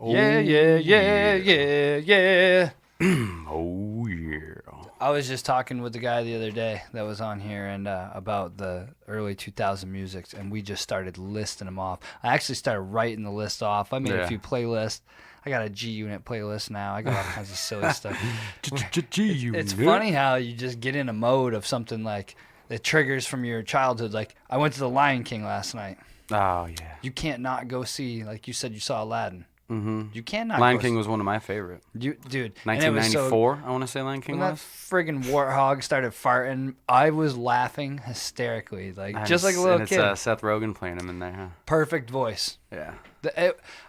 Yeah, yeah, yeah, yeah, yeah. Oh, yeah. I was just talking with the guy the other day that was on here and about the early 2000 music, and we just started listing them off. I actually started writing the list off. I made a few playlists. I got a G-Unit playlist now. I got all kinds of silly stuff. G-Unit. It's funny how you just get in a mode of something like that triggers from your childhood. Like, I went to the Lion King last night. Oh, yeah. You can't not go see, like you said, you saw Aladdin. Mm-hmm. You cannot. Lion King was one of my favorite. Dude. 1994, I want to say Lion King when was. that friggin' warthog started farting, I was laughing hysterically, just like a little kid. It's Seth Rogen playing him in there, huh? Perfect voice. Yeah.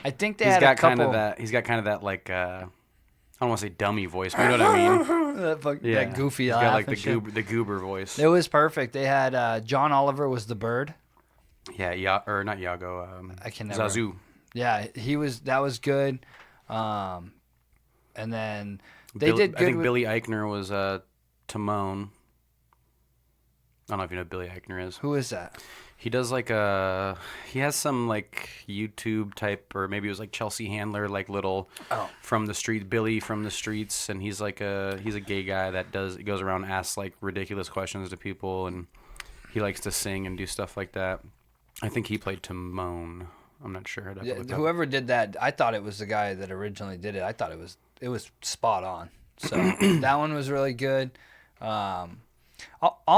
I think they had a couple. He's got kind of that like I don't want to say dummy voice, but you know what I mean. that goofy. He's got like the goober voice. It was perfect. They had John Oliver was the bird. Yeah, or not Iago. I can never. Zazu. Yeah, that was good. And then they did good. I think Billy Eichner was Timon. I don't know if you know who Billy Eichner is. Who is that? He does he has some like YouTube type, or maybe it was like Chelsea Handler, like little from the street, Billy from the streets, and he's a gay guy that goes around and asks like ridiculous questions to people, and he likes to sing and do stuff like that. I think he played Timon. I'm not sure. Whoever did that, I thought it was the guy that originally did it. I thought it was spot on. So that one was really good. All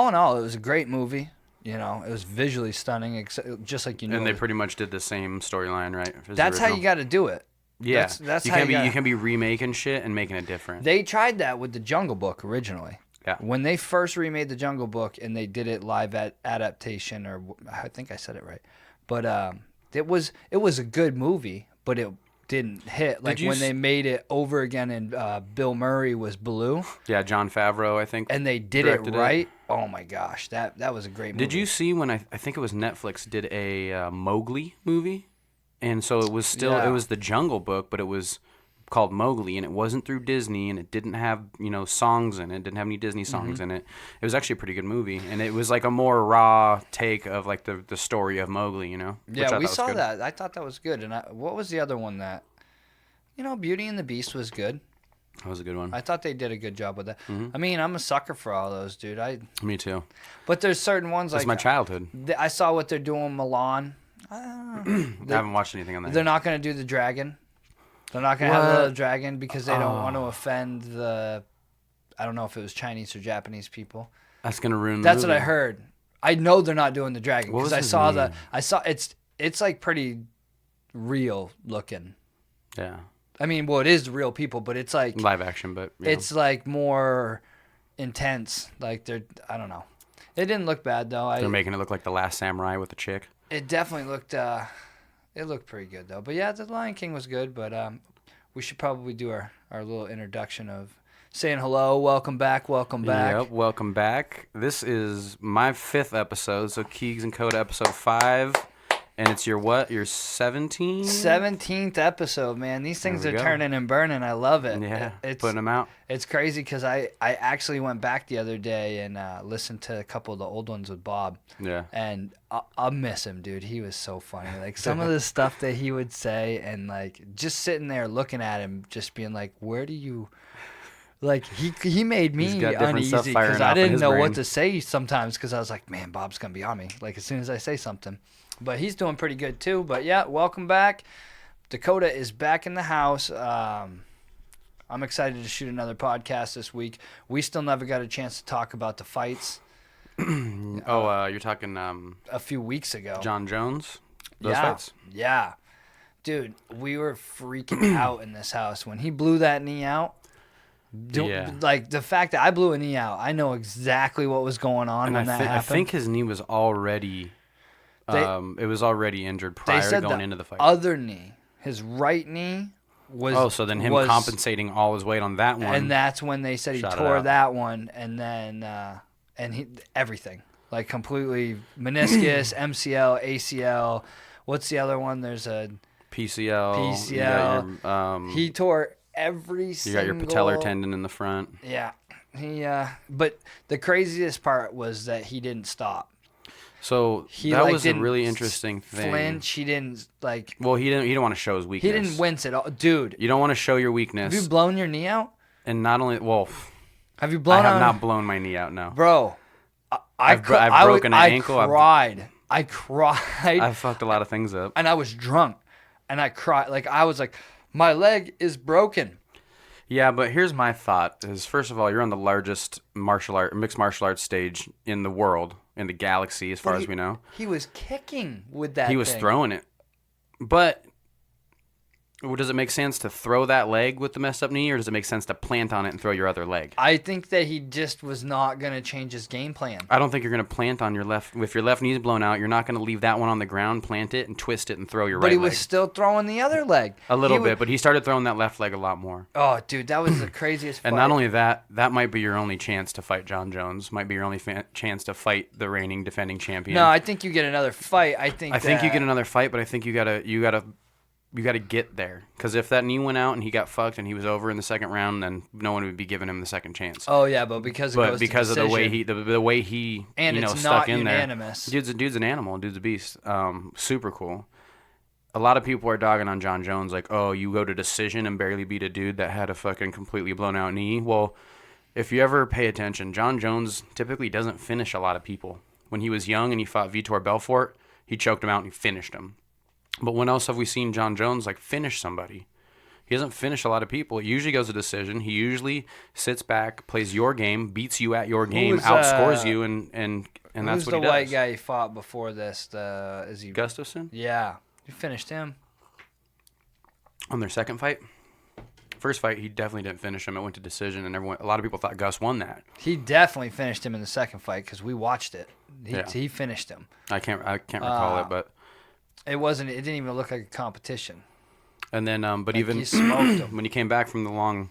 in all, it was a great movie. You know, it was visually stunning, just like you know. And they pretty much did the same storyline, right? That's how you got to do it. Yeah, that's you how you can be remaking shit and making it different. They tried that with the Jungle Book originally. Yeah. When they first remade the Jungle Book and they did it live adaptation, or I think I said it right, but it was a good movie, but it didn't hit like when they made it over again and Bill Murray was Baloo. Yeah, Jon Favreau, I think. And they did it right. Oh my gosh, that was a great movie. Did you see when I think it was Netflix did a Mowgli movie? And so it was it was the Jungle Book, but it was called Mowgli, and it wasn't through Disney, and it didn't have songs in it. Didn't have any Disney songs in it. It was actually a pretty good movie, and it was like a more raw take of like the story of Mowgli, Yeah, we saw that. I thought that was good. And what was the other one that, Beauty and the Beast was good. That was a good one. I thought they did a good job with that. Mm-hmm. I mean, I'm a sucker for all those, dude. Me too. But there's certain ones That's my childhood. I saw what they're doing Milan. I haven't watched anything on that. They're not going to do the dragon. They're not going to have the dragon because they don't want to offend I don't know if it was Chinese or Japanese people. That's going to ruin the That's movie. what I heard. I know they're not doing the dragon because I saw it's like pretty real looking. Yeah. I mean, well, it is real people, but it's like live action, but it's like more intense. Like I don't know. It didn't look bad though. They're making it look like The Last Samurai with the chick. It definitely looked. It looked pretty good though. But yeah, The Lion King was good. But we should probably do our little introduction of saying hello, welcome back. Yep, welcome back. This is my 5th episode, so Keegs and Kota episode 5. And it's your what? Your 17th? 17th episode, man. These things are turning and burning. I love it. Yeah, it's putting them out. It's crazy because I actually went back the other day and listened to a couple of the old ones with Bob. Yeah. And I miss him, dude. He was so funny. Like some of the stuff that he would say and like just sitting there looking at him, just being like, where do you... Like, he made me uneasy because I didn't know what to say sometimes because I was like, man, Bob's going to be on me. Like, as soon as I say something. But he's doing pretty good, too. But, yeah, welcome back. Dakota is back in the house. I'm excited to shoot another podcast this week. We still never got a chance to talk about the fights. You're talking... a few weeks ago. John Jones? Those fights? Yeah. Dude, we were freaking out in this house. When he blew that knee out, like the fact that I blew a knee out, I know exactly what was going on when that happened. I think his knee was already... it was already injured prior to going into the fight. Other knee, his right knee was... Oh, so then him compensating all his weight on that one. And that's when they said he tore that one, and then everything. Like completely meniscus, MCL, ACL. What's the other one? There's a... PCL. He tore every single... You got your patellar tendon in the front. Yeah. But the craziest part was that he didn't stop. So He that like, was a didn't really interesting thing. flinch. He didn't like. Well, he didn't want to show his weakness. He didn't wince at all, dude. You don't want to show your weakness. Have you blown your knee out? And not only Have you blown? I have not blown my knee out. No, bro. I've broken an ankle. I cried. I cried. I've fucked a lot of things up. And I was drunk, and I cried. Like I was like, my leg is broken. Yeah, but here's my thought: is first of all, you're on the largest mixed martial arts stage in the world, in the galaxy, as far as we know. He was kicking with that. He was throwing it, but does it make sense to throw that leg with the messed up knee, or does it make sense to plant on it and throw your other leg? I think that he just was not going to change his game plan. I don't think you're going to plant on your left. If your left knee's blown out, you're not going to leave that one on the ground, plant it, and twist it and throw your right leg. But he was still throwing the other leg. A little bit, but he started throwing that left leg a lot more. Oh, dude, that was the craziest fight. And not only that, that might be your only chance to fight John Jones. Might be your only chance to fight the reigning defending champion. No, I think you get another fight. I think you get another fight, but I think you gotta get there, because if that knee went out and he got fucked and he was over in the second round, then no one would be giving him the second chance. Oh yeah, but because of the way he and it's stuck not in unanimous. there. Dude's an animal. Dude's a beast. Super cool. A lot of people are dogging on John Jones, like, oh, you go to decision and barely beat a dude that had a fucking completely blown out knee. Well, if you ever pay attention, John Jones typically doesn't finish a lot of people. When he was young and he fought Vitor Belfort, he choked him out and he finished him. But when else have we seen John Jones like finish somebody? He doesn't finish a lot of people. It usually goes to decision. He usually sits back, plays your game, beats you at your game, outscores you, and that's what he does. Who's the white guy he fought before this? Is he Gustafsson? Yeah, he finished him on their second fight. First fight, he definitely didn't finish him. It went to decision, and a lot of people thought Gus won that. He definitely finished him in the second fight because we watched it. He finished him. I can't recall it, but. It wasn't. It didn't even look like a competition. And then, but like even he smoked him. When he came back from the long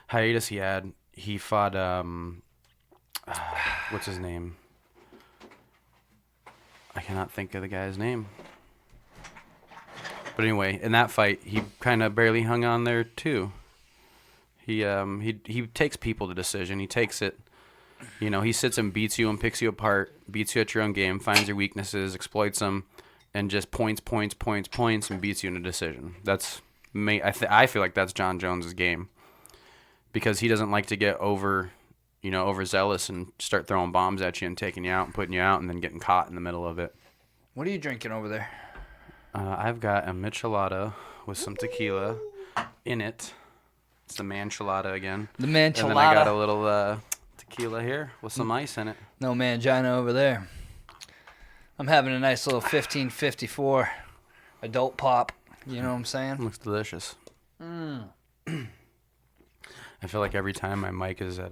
hiatus he had, he fought what's his name? I cannot think of the guy's name. But anyway, in that fight, he kind of barely hung on there too. He takes people to decision. He takes it. You know, he sits and beats you and picks you apart, beats you at your own game, finds your weaknesses, exploits them, and just points, and beats you in a decision. That's me. I feel like that's John Jones's game, because he doesn't like to get overzealous and start throwing bombs at you and taking you out and putting you out and then getting caught in the middle of it. What are you drinking over there? I've got a michelada with some tequila in it. It's the manchelada again. The manchelada. And then I got a little tequila here with some ice in it. No mangina over there. I'm having a nice little 1554 adult pop. You know what I'm saying? Looks delicious. I feel like every time my mic is at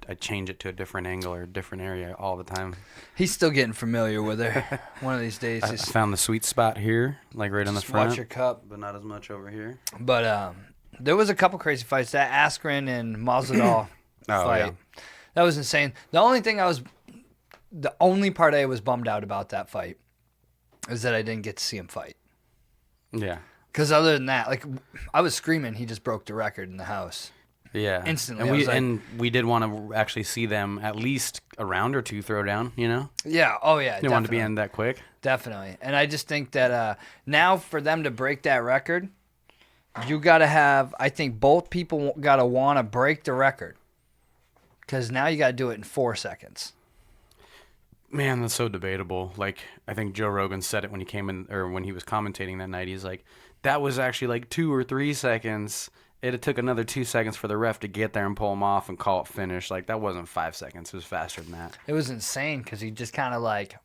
I change it to a different angle or a different area all the time. He's still getting familiar with her. One of these days. I found the sweet spot here, like right on the front. Watch your cup. But not as much over here. But there was a couple crazy fights. That Askren and Masvidal fight. Yeah. That was insane. The only part I was bummed out about that fight is that I didn't get to see him fight. Yeah. Because other than that, like, I was screaming, he just broke the record in the house. Yeah. Instantly. And we did want to actually see them at least a round or two throw down, you know? Yeah. Oh, yeah. They wanted to be end that quick. Definitely. And I just think that now for them to break that record, you got to have, I think both people got to want to break the record. Because now you got to do it in 4 seconds. Man, that's so debatable. Like, I think Joe Rogan said it when he came in, or when he was commentating that night. He's like, that was actually like 2 or 3 seconds. It took another 2 seconds for the ref to get there and pull him off and call it finished. Like, that wasn't 5 seconds. It was faster than that. It was insane because he just kind of like,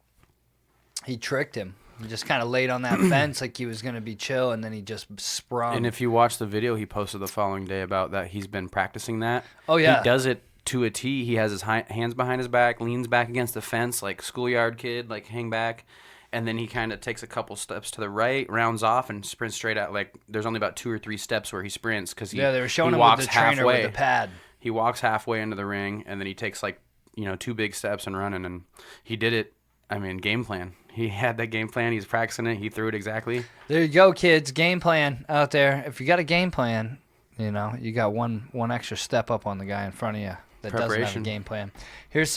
he tricked him. He just kind of laid on that fence like he was going to be chill, and then he just sprung. And if you watch the video he posted the following day about that, he's been practicing that. Oh, yeah. He does it to a T. He has his hands behind his back, leans back against the fence like schoolyard kid, like hang back, and then he kind of takes a couple steps to the right, rounds off, and sprints straight out. Like, there's only about 2 or 3 steps where he sprints because they were showing him with the trainer with the pad. He walks halfway into the ring, and then he takes 2 big steps and running, and he did it. I mean, game plan. He had that game plan. He's practicing it. He threw it exactly. There you go, kids. Game plan out there. If you got a game plan, you got one extra step up on the guy in front of you that doesn't have a game plan. Here's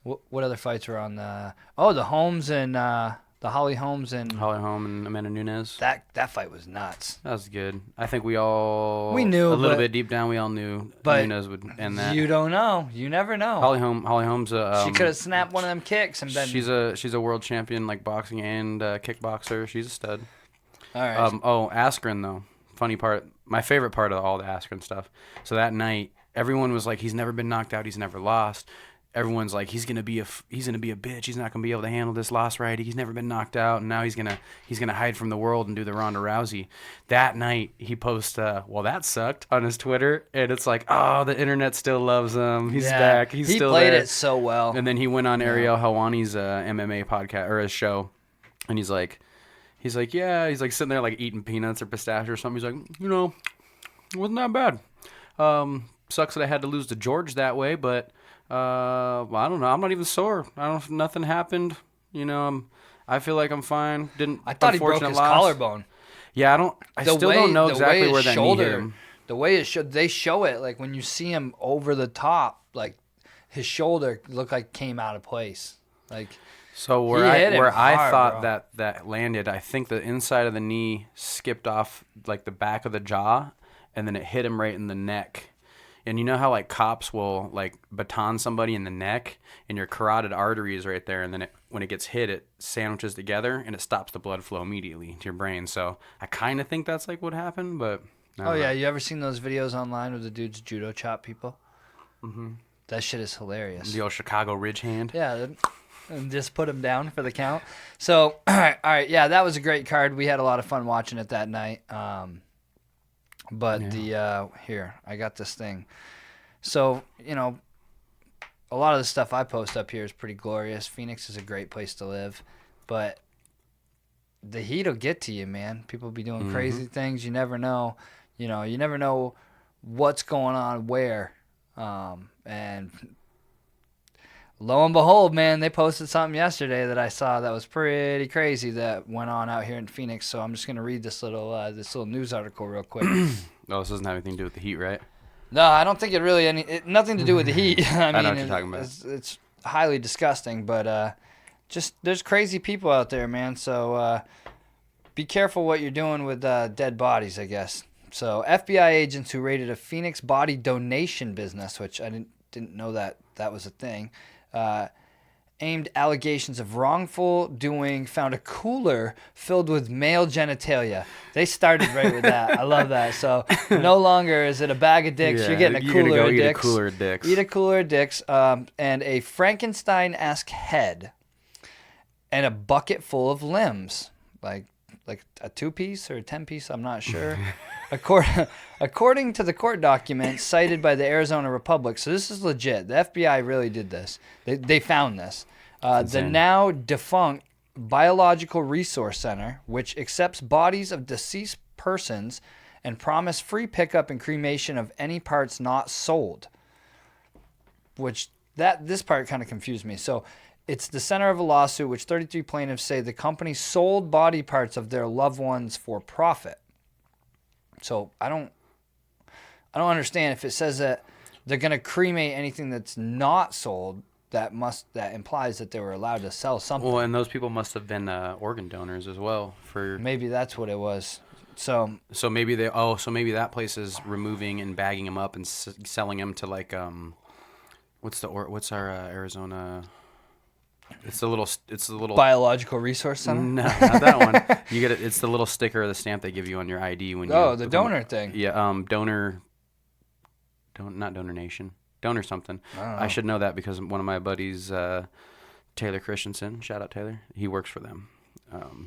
What other fights were on the? Oh, the Holmes and the Holly Holmes and Amanda Nunes. That fight was nuts. That was good. I think we knew a little bit deep down. We all knew Nunes would end that. You don't know. You never know. Holly Holmes. She could have snapped one of them kicks and been. She's a world champion, like boxing and kickboxer. She's a stud. All right. Askren though. Funny part. My favorite part of all the Askren stuff. So that night, everyone was like, he's never been knocked out. He's never lost. Everyone's like, he's gonna be a bitch. He's not gonna be able to handle this loss right. He's never been knocked out, and now he's gonna hide from the world and do the Ronda Rousey. That night he posts, well, that sucked on his Twitter, and it's like, oh, the internet still loves him. He's back. He still played there. It so well. And then he went on Ariel Helwani's MMA podcast or his show, and he's like, yeah, he's like sitting there like eating peanuts or pistachio or something. He's like, it wasn't that bad. Sucks that I had to lose to George that way, but. I don't know. I'm not even sore. Nothing happened. I feel like I'm fine. I thought he broke his collarbone. Yeah, I still don't know exactly where that knee hit him. The way they show it, like when you see him over the top, like his shoulder looked like came out of place. Like so where I thought that landed, I think the inside of the knee skipped off like the back of the jaw, and then it hit him right in the neck. And you know how like cops will like baton somebody in the neck and your carotid artery is right there, and then when it gets hit, it sandwiches together and it stops the blood flow immediately to your brain. So I kind of think that's like what happened, but yeah, you ever seen those videos online where the dudes judo chop people? Mm-hmm. That shit is hilarious. The old Chicago Ridge hand. Yeah, and just put them down for the count. So all right, yeah, that was a great card. We had a lot of fun watching it that night. But here, I got this thing. So, a lot of the stuff I post up here is pretty glorious. Phoenix is a great place to live. But the heat will get to you, man. People be doing crazy things. You never know. You never know what's going on where. And lo and behold, man, they posted something yesterday that I saw that was pretty crazy that went on out here in Phoenix. So I'm just gonna read this little news article real quick. Oh, this doesn't have anything to do with the heat, right? No, I don't think it really nothing to do with the heat. I know what you're talking about. It's highly disgusting, but just there's crazy people out there, man. So be careful what you're doing with dead bodies, I guess. So FBI agents who raided a Phoenix body donation business, which I didn't know that was a thing. Aimed allegations of wrongful doing, found a cooler filled with male genitalia. They started right with that. I love that. So no longer is it a bag of dicks. You're getting a cooler of dicks. Eat a cooler of dicks. Eat a cooler of dicks. And a Frankenstein-esque head and a bucket full of limbs. Like a 2-piece or a 10-piece, I'm not sure. According to the court documents cited by the Arizona Republic, so this is legit. The FBI really did this. They found this. The now defunct Biological Resource Center, which accepts bodies of deceased persons and promise free pickup and cremation of any parts not sold. Which this part kind of confused me. So it's the center of a lawsuit which 33 plaintiffs say the company sold body parts of their loved ones for profit. So I don't understand if it says that they're going to cremate anything that's not sold. That implies that they were allowed to sell something. Well, and those people must have been organ donors as well. Maybe that's what it was. So maybe that place is removing and bagging them up and selling them to like what's our Arizona. It's the little Biological Resource Center. No, not that one. You get it. It's the little sticker or the stamp they give you on your ID when you. Oh, the donor thing. Yeah, not donor nation, donor something. I should know that because one of my buddies, Taylor Christensen, shout out Taylor. He works for them.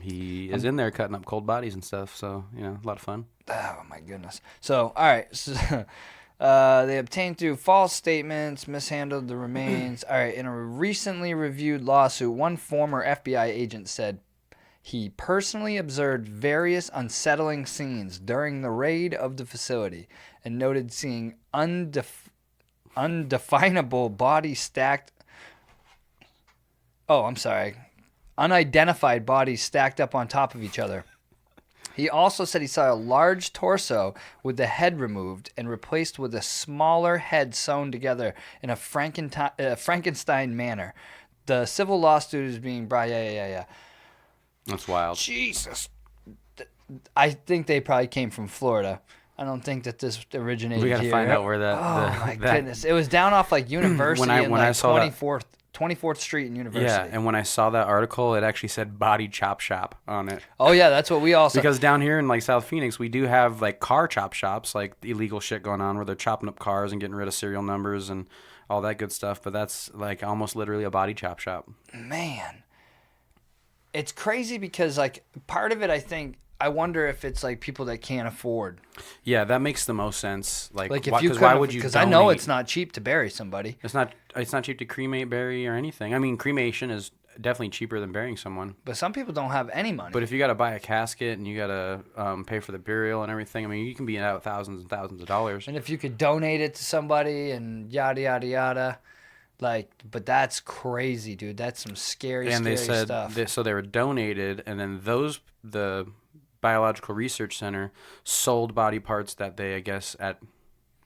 He is in there cutting up cold bodies and stuff. So a lot of fun. Oh my goodness. So all right. So, they obtained through false statements, mishandled the remains. All right, in a recently reviewed lawsuit, one former FBI agent said he personally observed various unsettling scenes during the raid of the facility and noted seeing undefinable bodies stacked. Oh, I'm sorry. Unidentified bodies stacked up on top of each other. He also said he saw a large torso with the head removed and replaced with a smaller head sewn together in a Frankenstein manner. The civil lawsuit is being brought. Yeah. That's wild. Jesus. I think they probably came from Florida. I don't think that this originated here. We gotta find out where that. Oh my goodness! It was down off like University when I saw 24th Street and University. Yeah, and when I saw that article, it actually said body chop shop on it. Oh yeah, that's what we all saw. Because down here in like South Phoenix, we do have like car chop shops, like illegal shit going on where they're chopping up cars and getting rid of serial numbers and all that good stuff. But that's like almost literally a body chop shop. Man, it's crazy because like part of it, I wonder if it's like people that can't afford. Yeah, that makes the most sense. Like if you why would you? Because I know it's not cheap to bury somebody. It's not cheap to cremate, bury, or anything. I mean, cremation is definitely cheaper than burying someone. But some people don't have any money. But if you got to buy a casket and you got to pay for the burial and everything, I mean, you can be out thousands and thousands of dollars. And if you could donate it to somebody and yada yada. Like, but that's crazy, dude. That's some scary stuff. And they said so they were donated, and then the Biological Research Center sold body parts that they, I guess,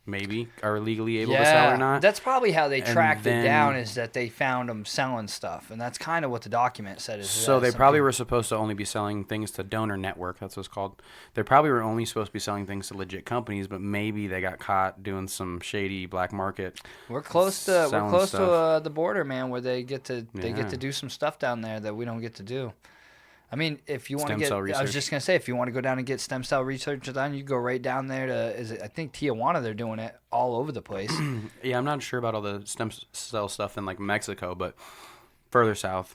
maybe are legally able to sell or not. That's probably how they tracked it down, is that they found them selling stuff, and that's kind of what the document said. So they probably were supposed to only be selling things to Donor Network. That's what it's called. They probably were only supposed to be selling things to legit companies, but maybe they got caught doing some shady black market. We're close to the border, man, where they get to do some stuff down there that we don't get to do. I mean, if you want to get, I was just going to say, if you want to go down and get stem cell research done, you go right down there to, I think Tijuana, they're doing it all over the place. Yeah, I'm not sure about all the stem cell stuff in like Mexico, but further south,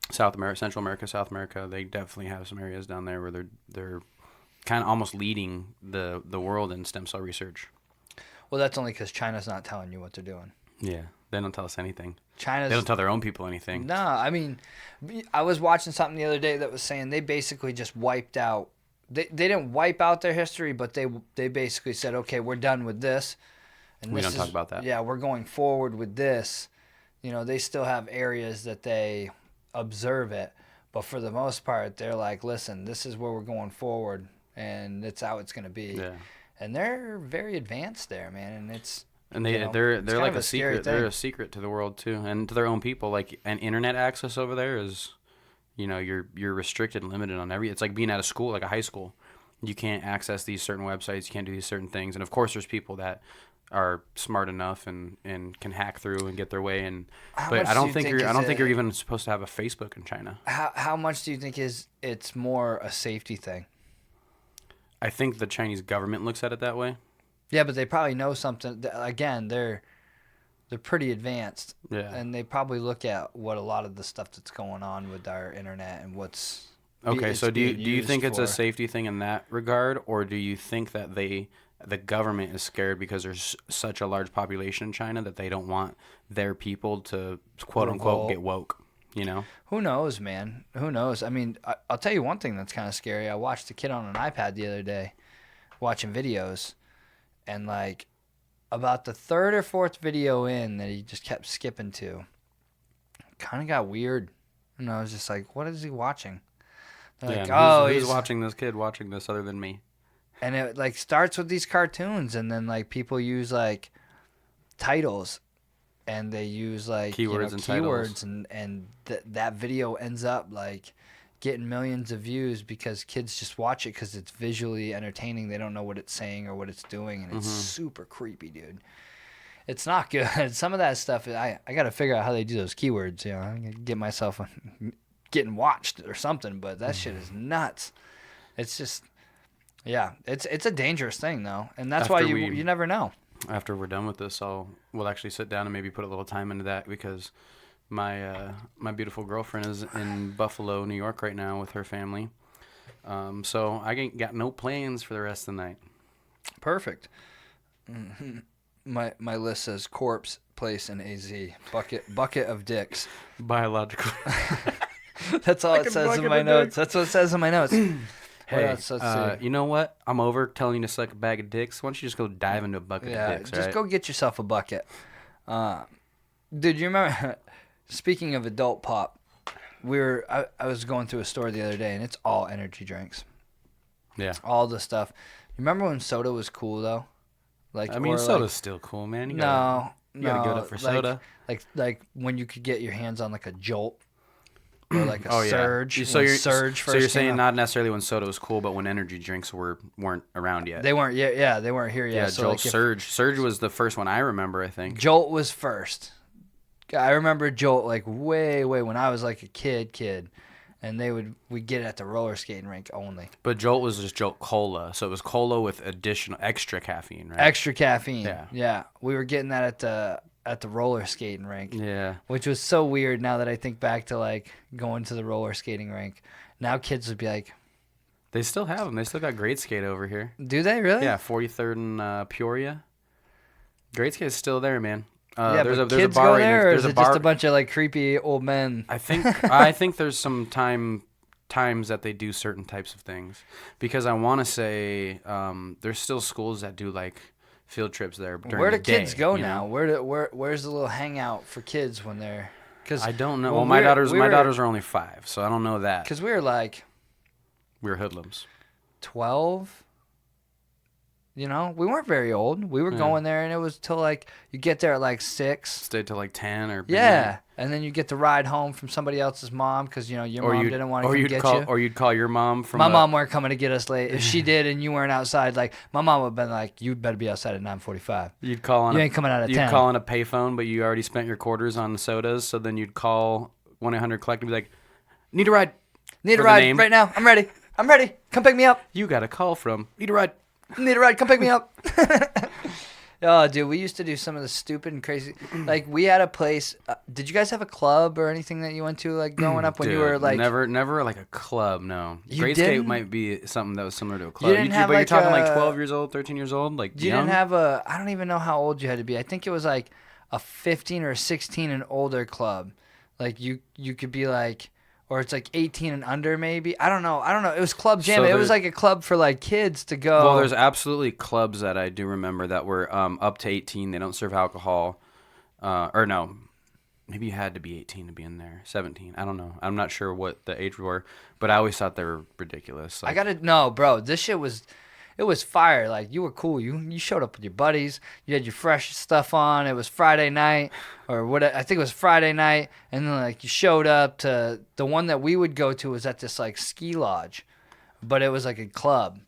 South America, Central America, South America, they definitely have some areas down there where they're kind of almost leading the world in stem cell research. Well, that's only because China's not telling you what they're doing. Yeah, they don't tell us anything. They don't tell their own people anything. No, I mean, I was watching something the other day that was saying they basically just wiped out. They didn't wipe out their history, but they basically said, okay, we're done with this. And we don't talk about that. Yeah, we're going forward with this. You know, they still have areas that they observe it, but for the most part, they're like, listen, this is where we're going forward, and it's how it's going to be. Yeah. And they're very advanced there, man, and it's. And they're like a secret. They're a secret to the world too, and to their own people. Like, an internet access over there is, you know, you're restricted and limited on every. It's like being at a school, like a high school. You can't access these certain websites. You can't do these certain things. And of course, there's people that are smart enough and can hack through and get their way. And but I don't think you're even supposed to have a Facebook in China. How much do you think it's more a safety thing? I think the Chinese government looks at it that way. Yeah, but they probably know something. Again, they're pretty advanced. Yeah. And they probably look at what a lot of the stuff that's going on with our internet and what's. Okay, so do you think it's a safety thing in that regard, or do you think that the government is scared because there's such a large population in China that they don't want their people to quote unquote get woke? You know? Who knows, man? Who knows? I mean, I'll tell you one thing that's kind of scary. I watched a kid on an iPad the other day, watching videos. And, like, about the third or fourth video in that he just kept skipping to, kind of got weird. And I was just like, what is he watching? They're like, who's watching this kid watching this other than me? And it, like, starts with these cartoons. And then, like, people use, like, titles. And they use, like, keywords and titles. And that video ends up, like, getting millions of views because kids just watch it because it's visually entertaining. They don't know what it's saying or what it's doing, and it's super creepy, dude. It's not good. Some of that stuff, I got to figure out how they do those keywords. You know, I get myself getting watched or something, but that shit is nuts. It's just, yeah, it's a dangerous thing though, and that's why you never know. After we're done with this, we'll actually sit down and maybe put a little time into that because. My beautiful girlfriend is in Buffalo, New York right now with her family. So I ain't got no plans for the rest of the night. Perfect. Mm-hmm. My list says corpse, place, and AZ. Bucket of dicks. Biological. That's all it says in my notes. That's what it says in my notes. Hey, you know what? I'm over telling you to suck a bag of dicks. Why don't you just go dive into a bucket of dicks, just go get yourself a bucket. Dude, you remember... Speaking of adult pop, I was going through a store the other day, and it's all energy drinks. Yeah. All the stuff. You remember when soda was cool though? Like, I mean, soda's still cool, man. You gotta give it up for soda. Like when you could get your hands on like a Jolt or like a Surge. Yeah. So you're saying out. not necessarily when soda was cool, but when energy drinks weren't around yet. They weren't. Yeah, they weren't here yet. Yeah, so Jolt, Surge was the first one I remember. I think Jolt was first. I remember Jolt like way when I was like a kid. And we'd get it at the roller skating rink only. But Jolt was just Jolt Cola, so it was cola with extra caffeine, right? Extra caffeine. Yeah. Yeah. We were getting that at the roller skating rink. Yeah. Which was so weird now that I think back to like going to the roller skating rink. Now kids would be like, they still have them. They still got Great Skate over here. Do they really? Yeah, 43rd and Peoria. Great Skate is still there, man. There's a bar go there, or is it just a bunch of like creepy old men? I think there's some times that they do certain types of things, because I want to say there's still schools that do like field trips there during Where do the day, kids go now? Where's the little hangout for kids when they're? Cause I don't know. Well, my daughters are only 5, so I don't know that. Because we were hoodlums. 12. You know, we weren't very old. We were going there, and it was till like you get there at like 6. Stayed till like 10 or and then you get the ride home from somebody else's mom because your mom didn't want to get you. Or you'd call your mom from. My mom weren't coming to get us late. If she did and you weren't outside, like my mom would have been like, "You better be outside at 9:45." You'd call on. You ain't coming out at 10. You'd call on a payphone, but you already spent your quarters on the sodas. So then you'd call 1-800-COLLECT and be like, "Need a ride? Need a ride right now? I'm ready. Come pick me up." You got a call from. Need a ride. Need a ride? Come pick me up. Oh, dude, we used to do some of the stupid and crazy. Like, we had a place. Did you guys have a club or anything that you went to, like, growing up when Dude, you were, like... Never like a club, no. Great Skate might be something that was similar to a club. You didn't have, but you're talking like 12 years old, 13 years old? Like, you young? didn't have a... I don't even know how old you had to be. I think it was, like, a 15 or 16 and older club. Like, you could be, like... Or it's like 18 and under, maybe. I don't know. It was Club Jam. It was like a club for like kids to go. Well, there's absolutely clubs that I do remember that were up to 18. They don't serve alcohol. Or no, maybe you had to be 18 to be in there. 17. I don't know. I'm not sure what the age were, but I always thought they were ridiculous. Like, No, bro. This shit was... It was fire. Like, you were cool. You showed up with your buddies. You had your fresh stuff on. It was Friday night, or what? I think it was Friday night. And then, like, you showed up to the one that we would go to was at this, like, ski lodge. But it was, like, a club.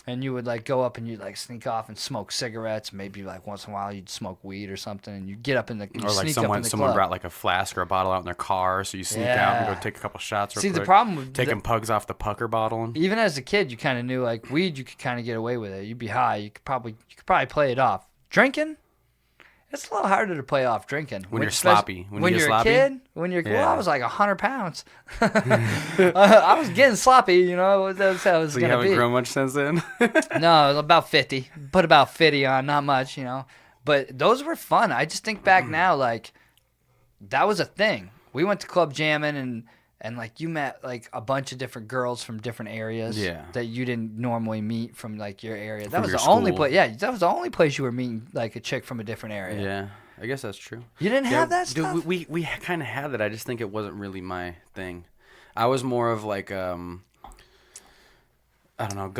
And you would, like, go up and you'd, like, sneak off and smoke cigarettes. Maybe, like, once in a while you'd smoke weed or something. And you'd get up in the Or, like, someone brought, like, a flask or a bottle out in their car. So you sneak out and go take a couple shots real quick. The problem with... Taking pugs off the pucker bottle. Even as a kid, you kind of knew, like, weed, you could kind of get away with it. You'd be high. You could probably play it off. Drinking? It's a little harder to play off drinking. When you're sloppy. When you're a kid? Well, I was like 100 pounds. I was getting sloppy, you know. That's how it was so going to be. You haven't grown much since then? No, about 50. Put about 50 on, not much, you know. But those were fun. I just think back now, like, that was a thing. We went to club jamming and like you met like a bunch of different girls from different areas that you didn't normally meet from like your area. That was the only place. Yeah, that was the only place you were meeting like a chick from a different area. Yeah, I guess that's true. You didn't have that stuff? Dude, we kind of had that. I just think it wasn't really my thing. I was more of like I don't know,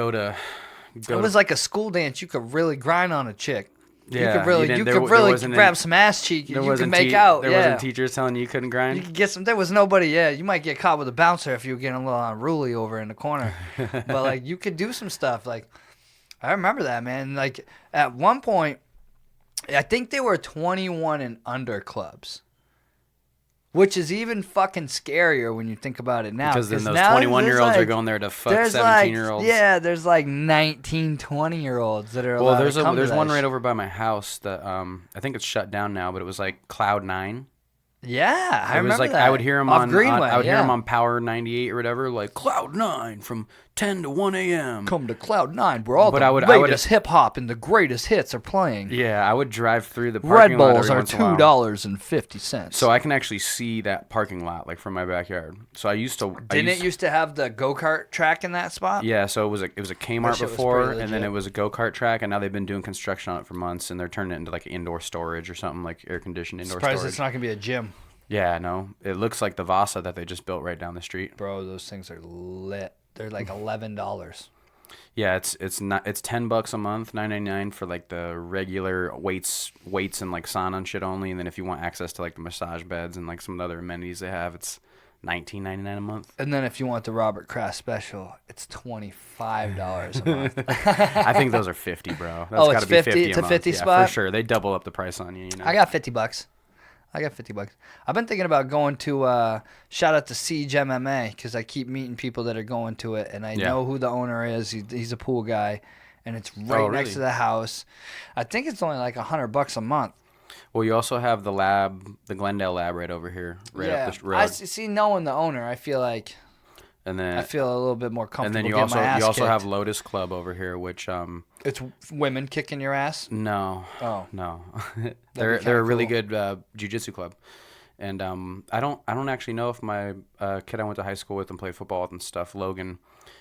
it was like a school dance. You could really grind on a chick. Yeah, you could really grab some ass cheek and you could make out. There wasn't teachers telling you couldn't grind? You could get some. There was nobody, you might get caught with a bouncer if you were getting a little unruly over in the corner. But, like, you could do some stuff. Like, I remember that, man. Like, at one point, I think they were 21 and under clubs. Which is even fucking scarier when you think about it now. Because then those 21-year-olds are going there to fuck 17-year-olds. Yeah, there's like 19, 20-year-olds that are allowed to come there's to one that right over by my house that I think it's shut down now, but it was like Cloud 9. Yeah, I remember that. I would hear him on Greenway. I would hear him on Power 98 or whatever, like Cloud 9 from 10 to 1 a.m. Come to Cloud 9 where all the latest hip-hop and the greatest hits are playing. Yeah, I would drive through the parking lot every once in a while. Red Bulls are $2.50. So I can actually see that parking lot like from my backyard. So I used to... Didn't it used to have the go-kart track in that spot? Yeah, so it was a Kmart before, and then it was a go-kart track, and now they've been doing construction on it for months, and they're turning it into like indoor storage or something, like air-conditioned indoor storage. Surprised it's not going to be a gym. Yeah, no. It looks like the Vasa that they just built right down the street. Bro, those things are lit. They're like $11. Yeah, it's not it's $10 a month, $9.99 for like the regular weights and like sauna and shit only, and then if you want access to like the massage beds and like some of the other amenities they have, it's $19.99 a month. And then if you want the Robert Kraft special, it's $25 a month. I think those are 50, bro. That's Oh, gotta it's be 50? 50 It's a a month. 50 yeah, spot? for sure. They double up the price on you. You know. I got $50. I've been thinking about going to shout out to Siege MMA because I keep meeting people that are going to it, and I know who the owner is. He's a pool guy, and it's right next to the house. I think it's only like $100 a month. Well, you also have the lab, the Glendale lab, right over here, right up the road. I see. Knowing the owner, I feel like. And then I feel a little bit more comfortable. And then you getting also have Lotus Club over here, which it's women kicking your ass. No. Oh no, they're a really good jiu-jitsu club, and I don't actually know if my kid I went to high school with and played football and stuff, Logan,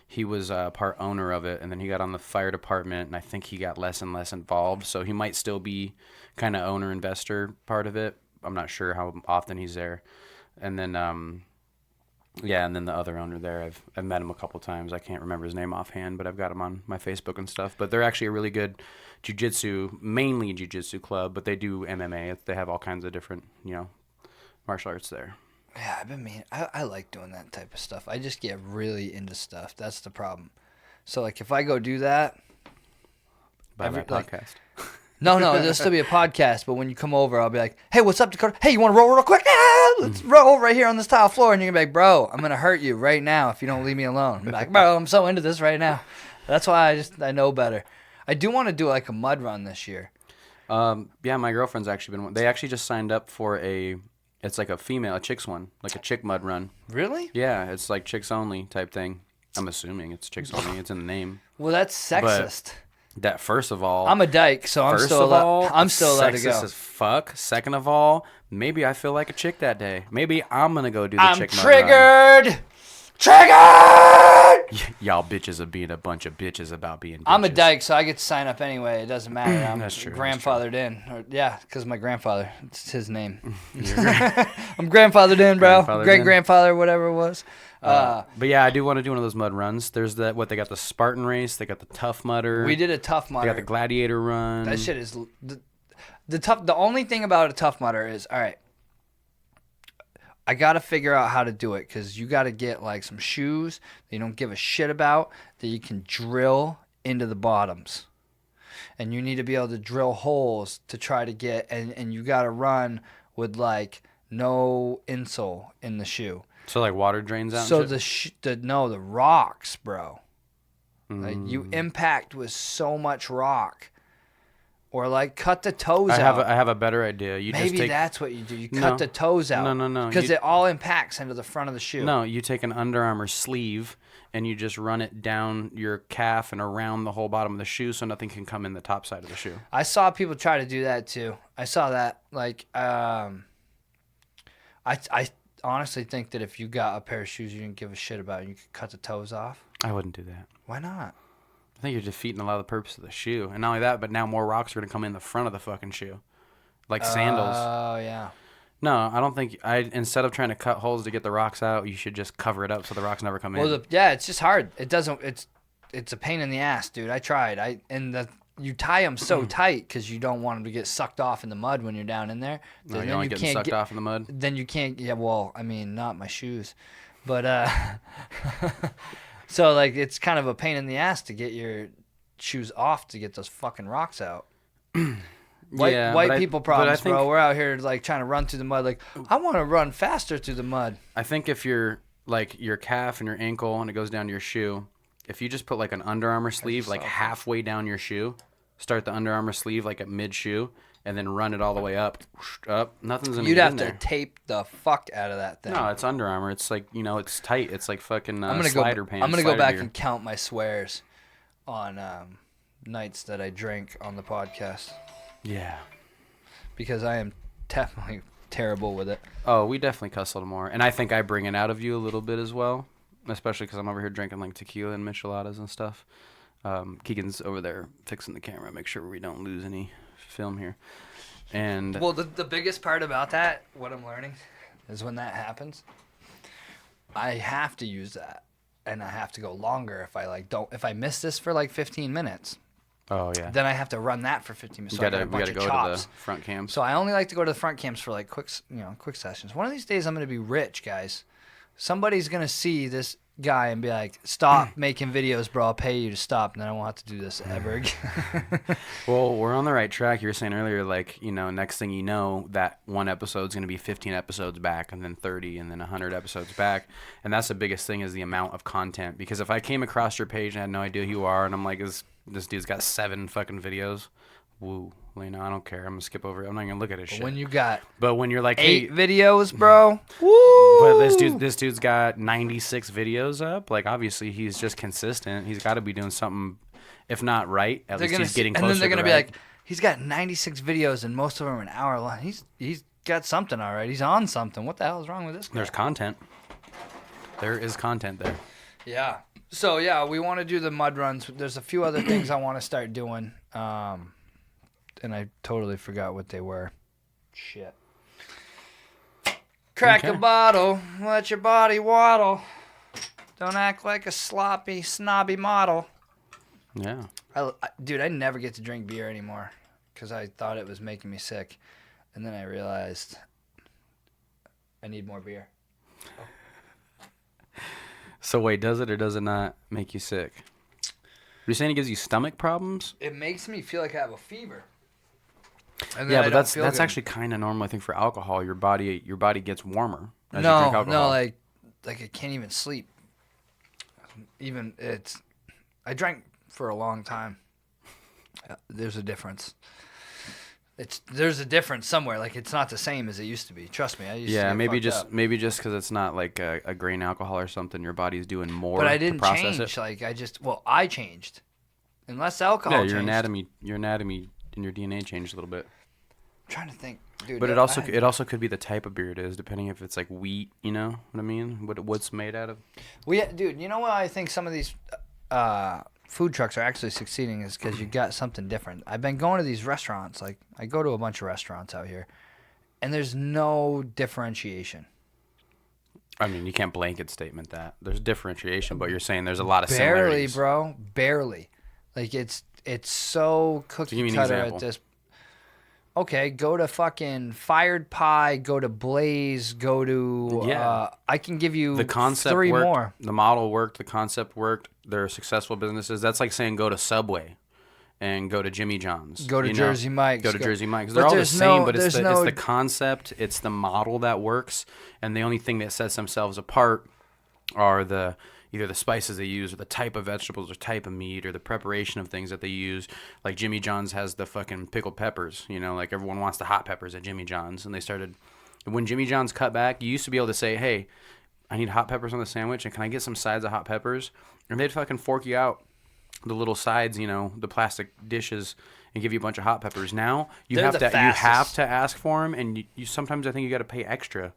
he was part owner of it, and then he got on the fire department, and I think he got less and less involved, so he might still be kind of owner investor part of it. I'm not sure how often he's there, and then. Yeah, and then the other owner there, I've met him a couple times. I can't remember his name offhand, but I've got him on my Facebook and stuff. But they're actually a really good mainly jiu-jitsu club, but they do MMA. They have all kinds of different, martial arts there. Yeah, I've been I like doing that type of stuff. I just get really into stuff. That's the problem. So, like, if I go do that... By my podcast. No, there'll still be a podcast, but when you come over, I'll be like, hey, what's up, Dakota? Hey, you want to roll real quick? Let's roll right here on this tile floor. And you're going to be like, bro, I'm going to hurt you right now if you don't leave me alone. I'm like, bro, I'm so into this right now. That's why I know better. I do want to do like a mud run this year. Yeah, my girlfriend's actually been. They actually just signed up for it's like a chick's one, like a chick mud run. Really? Yeah, it's like chicks only type thing. I'm assuming it's chicks only. It's in the name. Well, that's sexist. That first of all, I'm a dyke, so I'm still allowed to go. Sexist as fuck. Second of all, maybe I feel like a chick that day. Maybe I'm gonna go do the chick mud run. I'm triggered. Y'all bitches are being a bunch of bitches about being bitches. I'm a dyke, so I get to sign up anyway. It doesn't matter. I'm That's true, grandfathered in. Because my grandfather. It's his name. I'm grandfathered in, bro. Great-grandfather, whatever it was. But yeah, I do want to do one of those mud runs. There's they got the Spartan race. They got the Tough Mudder. We did a Tough Mudder. They got the Gladiator run. That shit is... The only thing about a Tough Mudder is, all right, I got to figure out how to do it because you got to get like some shoes that you don't give a shit about that you can drill into the bottoms. And you need to be able to drill holes to try to get, and you got to run with like no insole in the shoe. So like water drains out. So the rocks, bro. Like you impact with so much rock. Or like cut the toes out. I have a better idea. Maybe that's what you do. You cut the toes out. No. Because it all impacts into the front of the shoe. No, you take an Under Armour sleeve and you just run it down your calf and around the whole bottom of the shoe so nothing can come in the top side of the shoe. I saw people try to do that too. I saw that. Like, I honestly think that if you got a pair of shoes you didn't give a shit about, you could cut the toes off. I wouldn't do that. Why not? I think you're defeating a lot of the purpose of the shoe. And not only that, but now more rocks are going to come in the front of the fucking shoe. Like sandals. Oh, yeah. No, I don't think... Instead of trying to cut holes to get the rocks out, you should just cover it up so the rocks never come in. Well, it's just hard. It doesn't... It's a pain in the ass, dude. I tried. You tie them so tight because you don't want them to get sucked off in the mud when you're down in there. No, you don't want getting sucked off in the mud? Then you can't... Yeah, well, I mean, not my shoes. But... So, like, it's kind of a pain in the ass to get your shoes off to get those fucking rocks out. White people problems, bro. We're out here, like, trying to run through the mud. Like, I want to run faster through the mud. I think if you're, like, your calf and your ankle and it goes down to your shoe, if you just put, like, an Under Armour sleeve, like, halfway down your shoe, start the Under Armour sleeve, like, at mid-shoe, and then run it all the way up, nothing's going to get in there. You'd have to tape the fuck out of that thing. No, it's Under Armour. It's like, it's tight. It's like fucking slider pants. I'm going to go back and count my swears on nights that I drink on the podcast. Yeah. Because I am definitely terrible with it. Oh, we definitely cuss a little more. And I think I bring it out of you a little bit as well, especially because I'm over here drinking like tequila and micheladas and stuff. Keegan's over there fixing the camera, make sure we don't lose any film here. And well, the biggest part about that, what I'm learning, is when that happens, I have to use that. and I have to go longer if I miss this for like 15 minutes. Oh yeah. Then I have to run that for 15 minutes. We gotta go to the front cams. So I only like to go to the front cams for like quick sessions. One of these days I'm gonna be rich, guys. Somebody's gonna see this guy and be like, "Stop making videos, bro. I'll pay you to stop, and then I won't have to do this ever again." Well, we're on the right track. You were saying earlier, like, next thing you know, that one episode's going to be 15 episodes back, and then 30, and then 100 episodes back. And that's the biggest thing, is the amount of content. Because if I came across your page and had no idea who you are, and I'm like, this dude's got 7 fucking videos, woo. I don't care. I'm going to skip over it. I'm not going to look at his shit. But when you're like, 8 videos, bro. Woo! But this dude's got 96 videos up. Like, obviously, he's just consistent. He's got to be doing something, if not right, at least he's getting closer. And then they're going to be like, he's got 96 videos, and most of them are an hour long. He's got something all right. He's on something. What the hell is wrong with this guy? There's content. There is content there. Yeah. So, yeah, we want to do the mud runs. There's a few other things I want to start doing. And I totally forgot what they were. Shit. Crack a bottle, let your body waddle. Don't act like a sloppy, snobby model. Yeah. Dude, I never get to drink beer anymore because I thought it was making me sick. And then I realized I need more beer. So wait, does it or does it not make you sick? You're saying it gives you stomach problems? It makes me feel like I have a fever. Yeah, but that's actually kind of normal. I think for alcohol, your body gets warmer as you drink alcohol. No, like I can't even sleep. I drank for a long time. There's a difference. There's a difference somewhere. Like, it's not the same as it used to be. Trust me, I used to get maybe fucked up. just because it's not like a grain alcohol or something. Your body's doing more. But I didn't to process change. It. Like I changed. Unless alcohol. Yeah, your changed. anatomy and your DNA changed a little bit. I'm trying to think, dude. But it also could be the type of beer it is, depending if it's like wheat. You know what I mean? What's made out of? Well, yeah, dude. You know what I think some of these food trucks are actually succeeding is because you got something different. I've been going to these restaurants. Like, I go to a bunch of restaurants out here, and there's no differentiation. I mean, you can't blanket statement that. There's differentiation, but you're saying there's a lot of similarities. Barely, bro. Barely. Like, it's so cookie cutter at this. Okay, go to fucking Fired Pie, go to Blaze, go to... I can give you the concept 3 worked, more. The model worked, the concept worked. They're successful businesses. That's like saying go to Subway and go to Jimmy John's. Go to Jersey Mike's. Go to Jersey Mike's. They're all the same, but it's the concept, it's the model that works, and the only thing that sets themselves apart are either the spices they use or the type of vegetables or type of meat or the preparation of things that they use. Like Jimmy John's has the fucking pickled peppers, like everyone wants the hot peppers at Jimmy John's. And they started, when Jimmy John's cut back, you used to be able to say, hey, I need hot peppers on the sandwich and can I get some sides of hot peppers? And they'd fucking fork you out the little sides, the plastic dishes and give you a bunch of hot peppers. Now you have to ask for them, and you sometimes I think you got to pay extra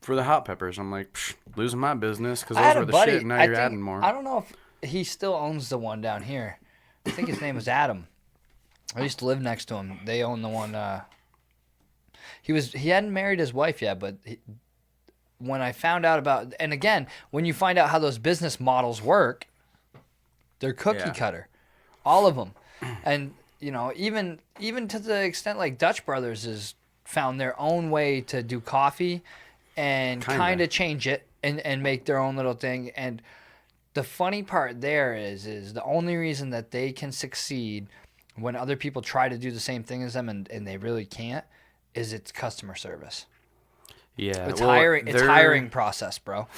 for the hot peppers. I'm like, losing my business because those were the shit, and now you're adding more. I don't know if he still owns the one down here. I think his name was Adam. I used to live next to him. They own the one. He hadn't married his wife yet, but when I found out about, and again, when you find out how those business models work, they're cookie cutter, all of them, and even to the extent like Dutch Brothers has found their own way to do coffee. And kind of change it and make their own little thing. And the funny part there is the only reason that they can succeed when other people try to do the same thing as them and they really can't is it's customer service. Yeah. It's hiring process, bro.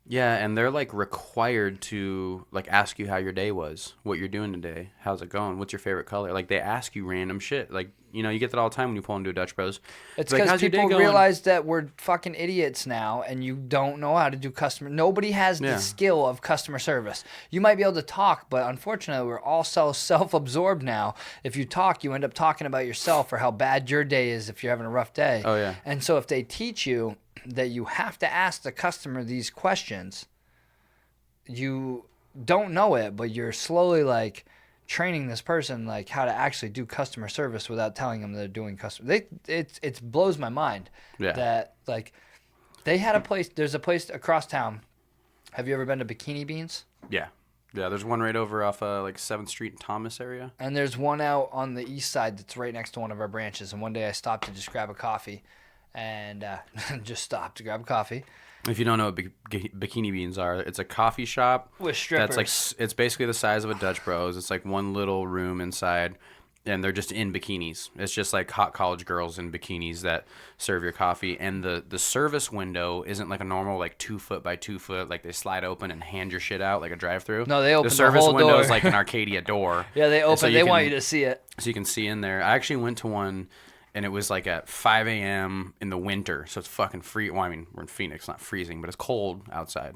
Yeah, and they're like required to like ask you how your day was, what you're doing today, how's it going, what's your favorite color. Like they ask you random shit. Like you get that all the time when you pull into a Dutch Bros. It's because people realize that we're fucking idiots now, and you don't know how to do customer. Nobody has the skill of customer service. You might be able to talk, but unfortunately, we're all so self-absorbed now. If you talk, you end up talking about yourself or how bad your day is if you're having a rough day. Oh yeah. And so if they teach you that you have to ask the customer these questions, you don't know it, but you're slowly like training this person like how to actually do customer service without telling them they're doing customer. It blows my mind that like they had a place. There's a place across town. Have you ever been to Bikini Beans? Yeah. Yeah, there's one right over off like 7th Street and Thomas area. And there's one out on the east side that's right next to one of our branches. And one day I stopped to just grab a coffee and just stopped to grab a coffee. If you don't know what bikini beans are, it's a coffee shop with strippers. That's like, it's basically the size of a Dutch Bros. It's like one little room inside, and they're just in bikinis. It's just like hot college girls in bikinis that serve your coffee. And the service window isn't like a normal like 2 foot by 2 foot, like they slide open and hand your shit out like a drive-through. No, they open the service whole window door. is like an Arcadia door. Yeah, they open. So they want you to see it. So you can see in there. I actually went to one. And it was like at 5 a.m. in the winter, so it's fucking free. Well, I mean, we're in Phoenix, not freezing, but it's cold outside.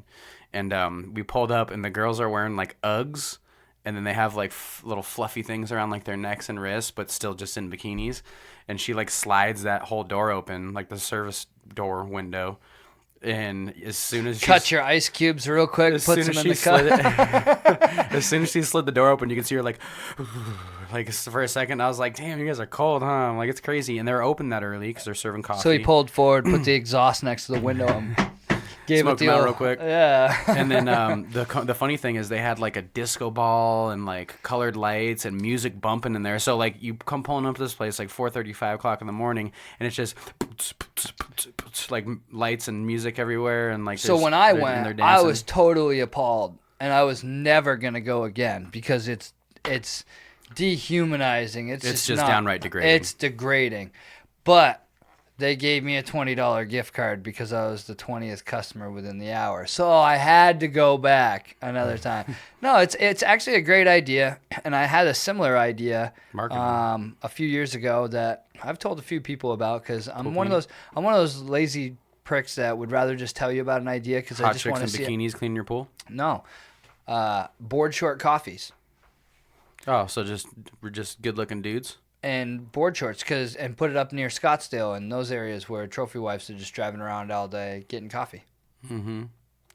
And we pulled up, and the girls are wearing like Uggs, and then they have like little fluffy things around like their necks and wrists, but still just in bikinis. And she like slides that whole door open, like the service door window. And as soon as cut your ice cubes real quick, puts them in the cup. As soon as she slid the door open, you can see her like for a second. I was like, "Damn, you guys are cold, huh?" I'm like, it's crazy, and they're open that early because they're serving coffee. So he pulled forward, put the exhaust next to the window, and gave smoked it them out real quick. Yeah. And then the funny thing is they had like a disco ball and like colored lights and music bumping in there. So like you come pulling up to this place like 4:30, 5 o'clock in the morning, and it's just like lights and music everywhere. And like so when I went, I was totally appalled, and I was never gonna go again because it's dehumanizing. It's just downright degrading. It's degrading, but they gave me a $20 gift card because I was the 20th customer within the hour. So I had to go back another time. No, it's actually a great idea, and I had a similar idea a few years ago that I've told a few people about because I'm one of those lazy pricks that would rather just tell you about an idea because I just want to see Hot chicks in bikinis cleaning your pool? No. Board short coffees. Oh, so just good-looking dudes? And board shorts, and put it up near Scottsdale and those areas where trophy wives are just driving around all day getting coffee. Mm-hmm.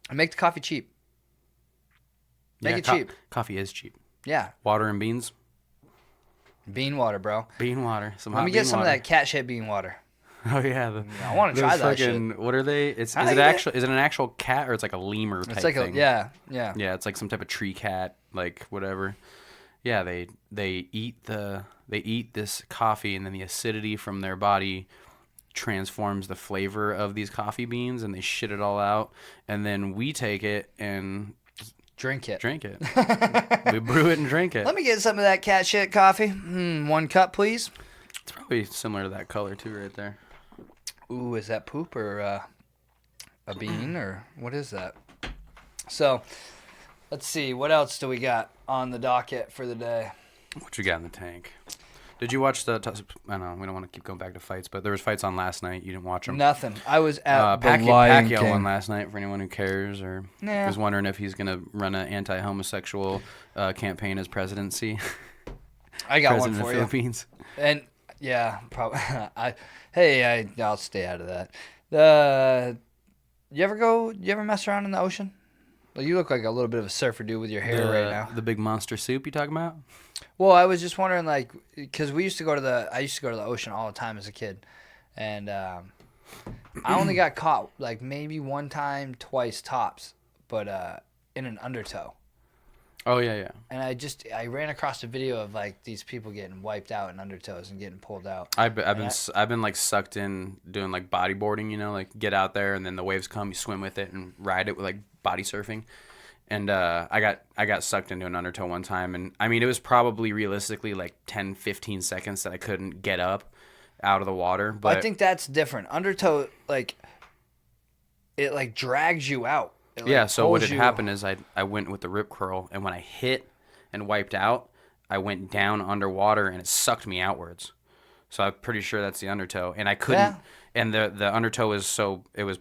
And make the coffee cheap. Make it cheap. Coffee is cheap. Yeah. Water and beans? Bean water, bro. Bean water. Let me get some of that cat shit bean water. Oh yeah, I want to try that shit. What are they? Is it an actual cat or it's like a lemur type thing? Yeah. Yeah, it's like some type of tree cat, like whatever. Yeah, they eat this coffee, and then the acidity from their body transforms the flavor of these coffee beans, and they shit it all out, and then we take it and drink it. We brew it and drink it. Let me get some of that cat shit coffee. 1 cup, please. It's probably similar to that color too, right there. Ooh, is that poop or a bean or what is that? So, let's see. What else do we got on the docket for the day? What you got in the tank? Did you watch I know we don't want to keep going back to fights, but there was fights on last night. You didn't watch them? Nothing. I was at the Lion Pacquiao King. won last night for anyone who cares or is wondering if he's going to run an anti-homosexual campaign as presidency. I got President one for of Philippines. And yeah, probably. I'll stay out of that. You ever mess around in the ocean? Well, you look like a little bit of a surfer dude with your hair right now. The big monster soup you talking about? Well, I was just wondering, like, because I used to go to the ocean all the time as a kid, and I only got caught like maybe one time, twice tops, but in an undertow. Oh yeah. And I ran across a video of like these people getting wiped out in undertows and getting pulled out. I've been like sucked in doing like bodyboarding, like get out there and then the waves come, you swim with it and ride it with like body surfing. And I got sucked into an undertow one time, and I mean it was probably realistically like 10-15 seconds that I couldn't get up out of the water. But I think that's different. Undertow, like, it like drags you out. Yeah, so what had happened is I went with the rip curl, and when I hit and wiped out, I went down underwater, and it sucked me outwards. So I'm pretty sure that's the undertow, and I couldn't. Yeah. And the undertow was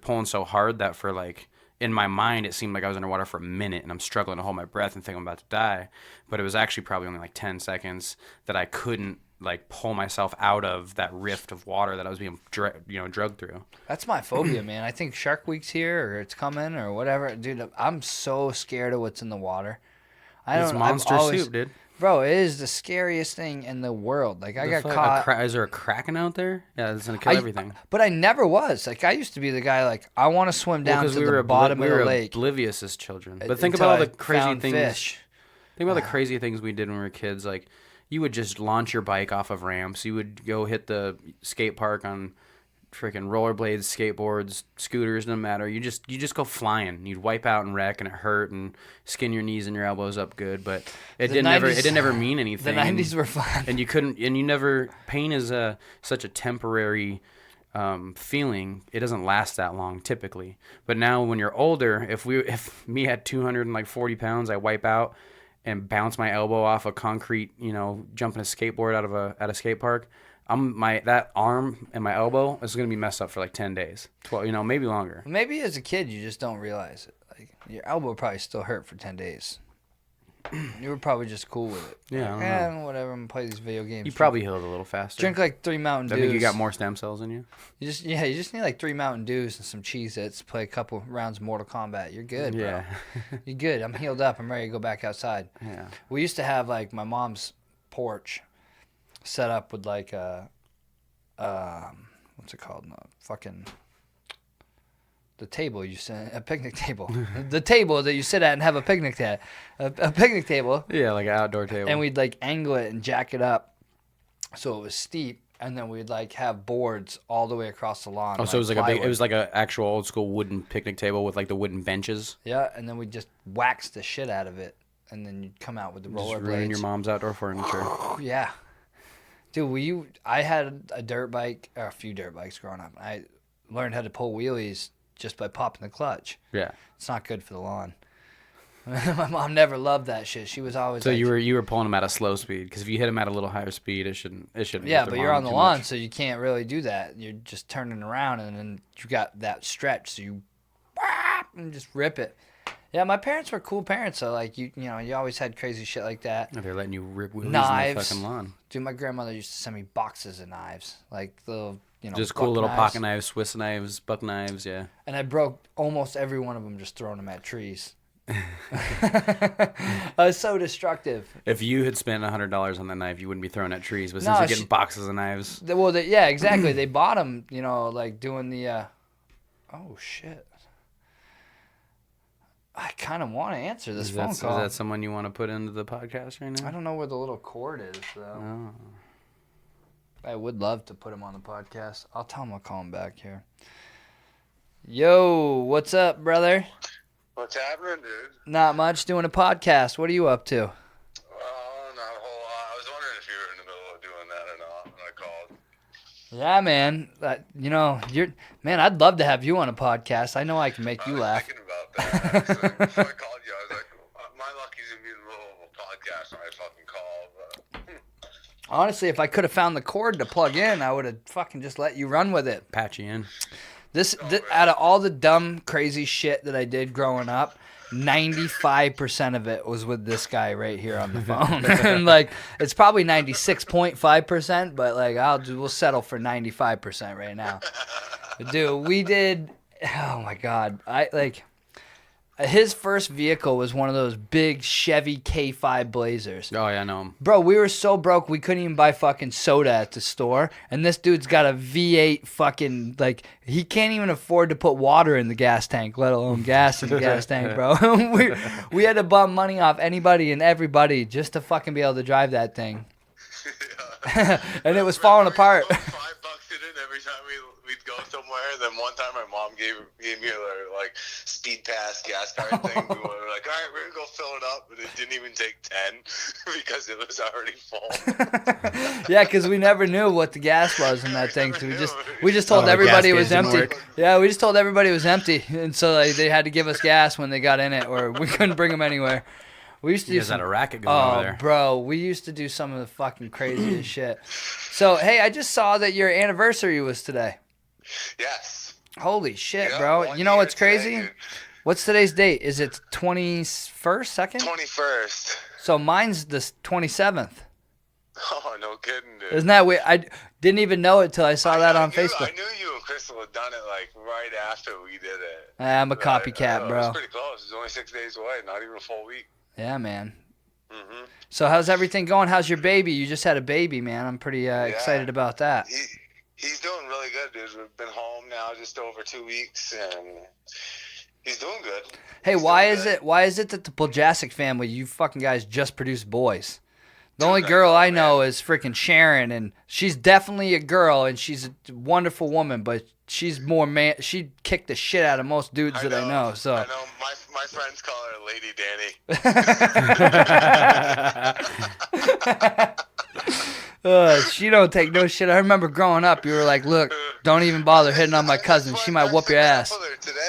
pulling so hard that for like in my mind it seemed like I was underwater for a minute, and I'm struggling to hold my breath and think I'm about to die. But it was actually probably only like 10 seconds that I couldn't like pull myself out of that rift of water that I was being drugged through. That's my phobia, man. I think Shark Week's here or it's coming or whatever. Dude, I'm so scared of what's in the water. It's monster soup, dude. Bro, it is the scariest thing in the world. Like, I got caught. Is there a kraken out there? Yeah, it's gonna kill everything. But I never was. Like, I used to be the guy, like, I want to swim down to the bottom of the lake. We were oblivious as children. But think about all the crazy things. Fish. Think about the crazy things we did when we were kids. Like, you would just launch your bike off of ramps. You would go hit the skate park on freaking rollerblades, skateboards, scooters, no matter. You just go flying. You'd wipe out and wreck, and it hurt, and skin your knees and your elbows up good. But it didn't ever mean anything. The 90s were fun. And you couldn't. And you never. Pain is such a temporary feeling. It doesn't last that long typically. But now when you're older, if me at 240 pounds, I wipe out and bounce my elbow off a concrete, jumping a skateboard at a skate park. That arm and my elbow is gonna be messed up for like 10 days, 12, maybe longer. Maybe as a kid you just don't realize it. Like, your elbow probably still hurt for 10 days. You were probably just cool with it. Yeah, like, whatever. I'm gonna play these video games. You probably healed a little faster. Drink like 3 Mountain Dews. I think you got more stem cells in you. You just need like 3 Mountain Dews and some Cheez-Its. Play a couple rounds of Mortal Kombat. You're good, bro. Yeah. You're good. I'm healed up. I'm ready to go back outside. Yeah. We used to have like my mom's porch set up with like what's it called? No, the table you sit, a picnic table. The table that you sit at and have a picnic at. A picnic table. Yeah, like an outdoor table. And we'd like angle it and jack it up so it was steep, and then we'd like have boards all the way across the lawn. Oh, so it was like it was like an actual old school wooden picnic table with like the wooden benches. Yeah, and then we'd just wax the shit out of it, and then you'd come out with the rollerblades. Just ruin your mom's outdoor furniture. Yeah. Dude, I had a dirt bike, or a few dirt bikes growing up. I learned how to pull wheelies just by popping the clutch. Yeah. It's not good for the lawn. My mom never loved that shit. She was always so like, you were pulling them at a slow speed, because if you hit them at a little higher speed, it shouldn't. Yeah, but you're on the lawn, so you can't really do that. You're just turning around, and then you got that stretch, so you and just rip it. Yeah, my parents were cool parents, so like you always had crazy shit like that. They're letting you rip wheelies knives. In the fucking lawn. Dude, my grandmother used to send me boxes of knives, like little, just cool little pocket knives, Swiss knives, buck knives, yeah. And I broke almost every one of them just throwing them at trees. I was so destructive. If you had spent $100 on that knife, you wouldn't be throwing at trees. But since you're getting boxes of knives, yeah, exactly. They bought them, like doing the. Oh shit. I kind of want to answer this phone call. Is that someone you want to put into the podcast right now? I don't know where the little cord is, though. Oh. I would love to put him on the podcast. I'll tell him I'll call him back here. Yo, what's up, brother? What's happening, dude? Not much. Doing a podcast. What are you up to? Not a whole lot. I was wondering if you were in the middle of doing that or not when I called. Yeah, man. I'd love to have you on a podcast. I know I can make you laugh. I was thinking about that. Before I called you, I was like, my luck is to be in the middle of a podcast when I fucking call. But... Honestly, if I could have found the cord to plug in, I would have fucking just let you run with it. Patch you in. Out of all the dumb, crazy shit that I did growing up, 95% of it was with this guy right here on the phone. And like, it's probably 96.5%, but like, we'll settle for 95% right now. Dude, we did. Oh my God, his first vehicle was one of those big Chevy K5 Blazers. Oh, yeah, I know him. Bro, we were so broke we couldn't even buy fucking soda at the store. And this dude's got a V8 fucking, he can't even afford to put water in the gas tank, let alone gas in the gas tank, bro. we had to bum money off anybody and everybody just to fucking be able to drive that thing. And it was falling apart. $5 in it every time we'd go somewhere. Then one time my mom gave me her speed pass gas card thing. We were like, all right, we're gonna go fill it up, but it didn't even take 10 because it was already full. Yeah, because we never knew what the gas was in that thing. So we just told everybody it was empty. Yeah, we just told everybody it was empty, and so they had to give us gas when they got in it, or we couldn't bring them anywhere. We used to do a racket going over there. Oh, bro, we used to do some of the fucking craziest shit. So, hey, I just saw that your anniversary was today. Yes. Holy shit, bro. You know what's crazy? Today, what's today's date? Is it 21st, 2nd? 21st. So mine's the 27th. Oh, no kidding, dude. Isn't that weird? I didn't even know it till I saw that on Facebook. I knew you and Crystal had done it right after we did it. I'm a copycat, bro. It was pretty close. It was only 6 days away, not even a full week. Yeah, man. Mm-hmm. So how's everything going? How's your baby? You just had a baby, man. I'm pretty excited about that. He's doing really good, dude. We've been home now just over 2 weeks, and he's doing good. Hey, why is it that the Poljacik family, you fucking guys, just produce boys? The only girl I know is freaking Sharon, and she's definitely a girl, and she's a wonderful woman, but she's more man. She kicked the shit out of most dudes that I know. So I know my friends call her Lady Danny. She don't take no shit. I remember growing up, you were like, "Look, don't even bother hitting on my cousin. She might whoop your ass." Today,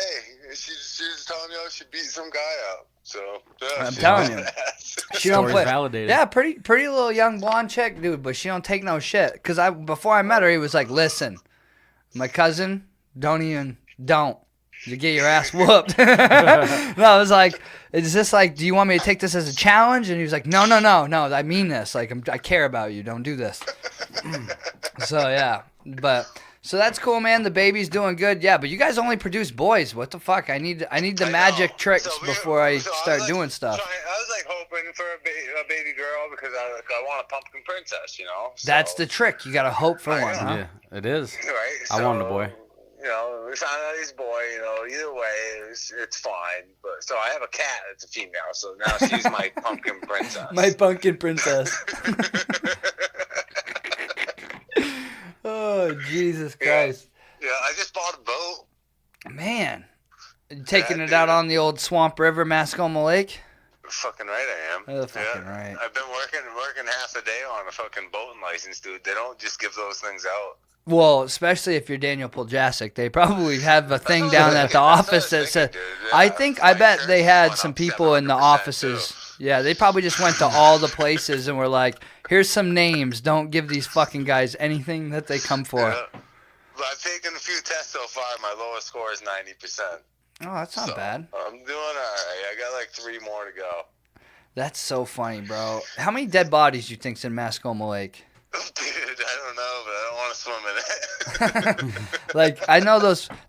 she was telling me how she beat some guy up. So I'm telling you. She don't play. Validated. Yeah, pretty little young blonde chick, dude. But she don't take no shit. Cause before I met her, he was like, "Listen, my cousin, don't. You get your ass whooped." No, I was like, "Is this like? Do you want me to take this as a challenge?" And he was like, "No. I mean this. Like, I care about you. Don't do this." So yeah, so that's cool, man. The baby's doing good. Yeah, but you guys only produce boys. What the fuck? I need the magic tricks before I start doing stuff. I was like hoping for a baby girl because I want a pumpkin princess, you know. So, That's the trick. You gotta hope for one, huh? Yeah, it is. Right. I wanted a boy. You know, we found out he's a boy. You know, either way, it's fine. But so I have a cat that's a female. So now she's my pumpkin princess. My pumpkin princess. Oh, Jesus Christ. Yeah, I just bought a boat. Man. You taking it out on the old Swamp River, Mascoma Lake? Fucking right I am. Oh, fucking right. I've been working half a day on a fucking boating license, dude. They don't just give those things out. Well, especially if you're Daniel Poljacik, they probably have a thing down at the office that says. I bet they had some people in the offices. Yeah, they probably just went to all the places and were like, "Here's some names. Don't give these fucking guys anything that they come for." Yeah. But I've taken a few tests so far. My lowest score is 90%. Oh, that's not bad. I'm doing all right. I got like 3 more to go. That's so funny, bro. How many dead bodies do you think's in Mascoma Lake? Dude, I don't know, but I don't want to swim in it. Like, I know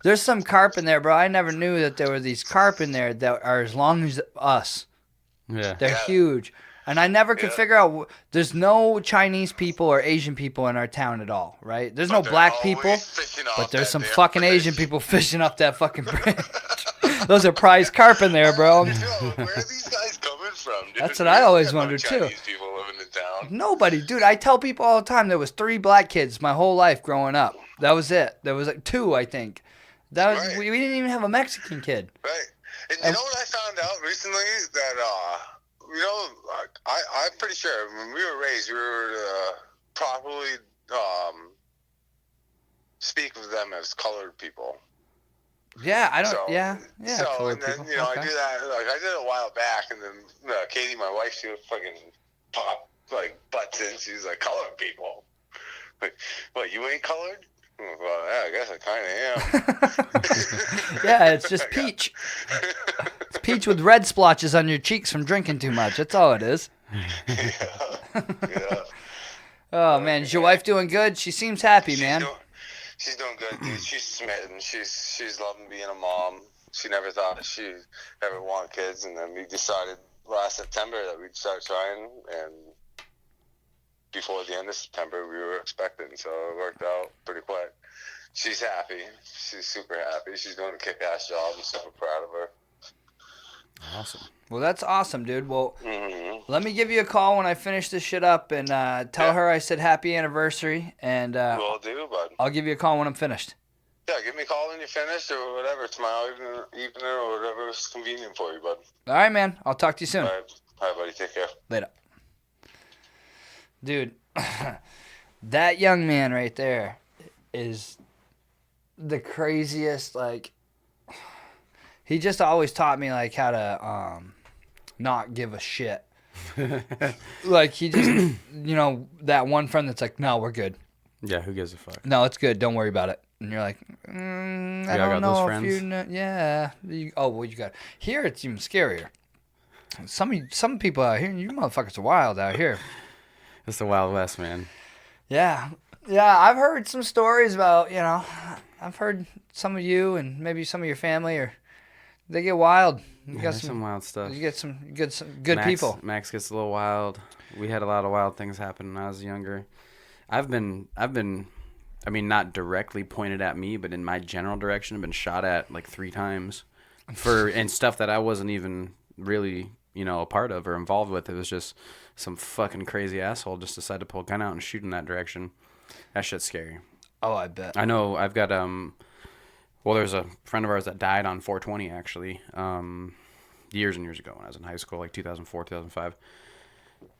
there's some carp in there, bro. I never knew that there were these carp in there that are as long as us. Yeah. They're huge. And I never could figure out, there's no Chinese people or Asian people in our town at all, right? There's no black people, but there's some fucking Asian people fishing up that fucking bridge. Those are prize carp in there, bro. Yo, where are these guys coming from, dude? That's what I always wondered, too. Chinese people living in town. Nobody, dude. I tell people all the time there was 3 black kids my whole life growing up. That was it. There was like 2, I think. That was we didn't even have a Mexican kid. Right. And you know what I found out recently? That, I'm pretty sure when we were raised, we were to properly speak of them as colored people. Yeah, I don't. So, yeah. So and then people. I do that. Like I did it a while back, and then Katie, my wife, she would fucking pop like butts in. She's like, "Colored people." Like, what? You ain't colored? Well, yeah, I guess I kind of am. Yeah, it's just peach. It's peach with red splotches on your cheeks from drinking too much. That's all it is. Yeah. Oh man, is your wife doing good? She seems happy, man. She's doing good, dude. She's smitten. She's loving being a mom. She never thought she'd ever want kids, and then we decided last September that we'd start trying, and before the end of September we were expecting, so it worked out pretty quick. She's happy. She's super happy. She's doing a kick-ass job. I'm super proud of her. Awesome. Well, that's awesome, dude. Well, let me give you a call when I finish this shit up and tell her I said happy anniversary, and will do, bud. I'll give you a call when I'm finished. Yeah, give me a call when you're finished or whatever, tomorrow evening or whatever is convenient for you, bud. All right, man. I'll talk to you soon. All right, buddy. Take care. Later. Dude, that young man right there is the craziest, like, he just always taught me, like, how to not give a shit. Like, he just, you know, that one friend that's like, no, we're good. Yeah, who gives a fuck? No, it's good. Don't worry about it. And you're like, I don't know if you know. Yeah. Well, you got. Here, it's even scarier. Some people out here, you motherfuckers are wild out here. It's the Wild West, man. Yeah. Yeah, I've heard some stories about, you know, I've heard some of you and maybe some of your family are They get wild. You got some wild stuff. You get some good people. Max gets a little wild. We had a lot of wild things happen when I was younger. I've been, I mean, not directly pointed at me, but in my general direction, I've been shot at like 3 times and stuff that I wasn't even really, a part of or involved with. It was just some fucking crazy asshole just decided to pull a gun out and shoot in that direction. That shit's scary. Oh, I bet. I know. I've got well, there's a friend of ours that died on 420 actually, years and years ago when I was in high school, like 2004, 2005.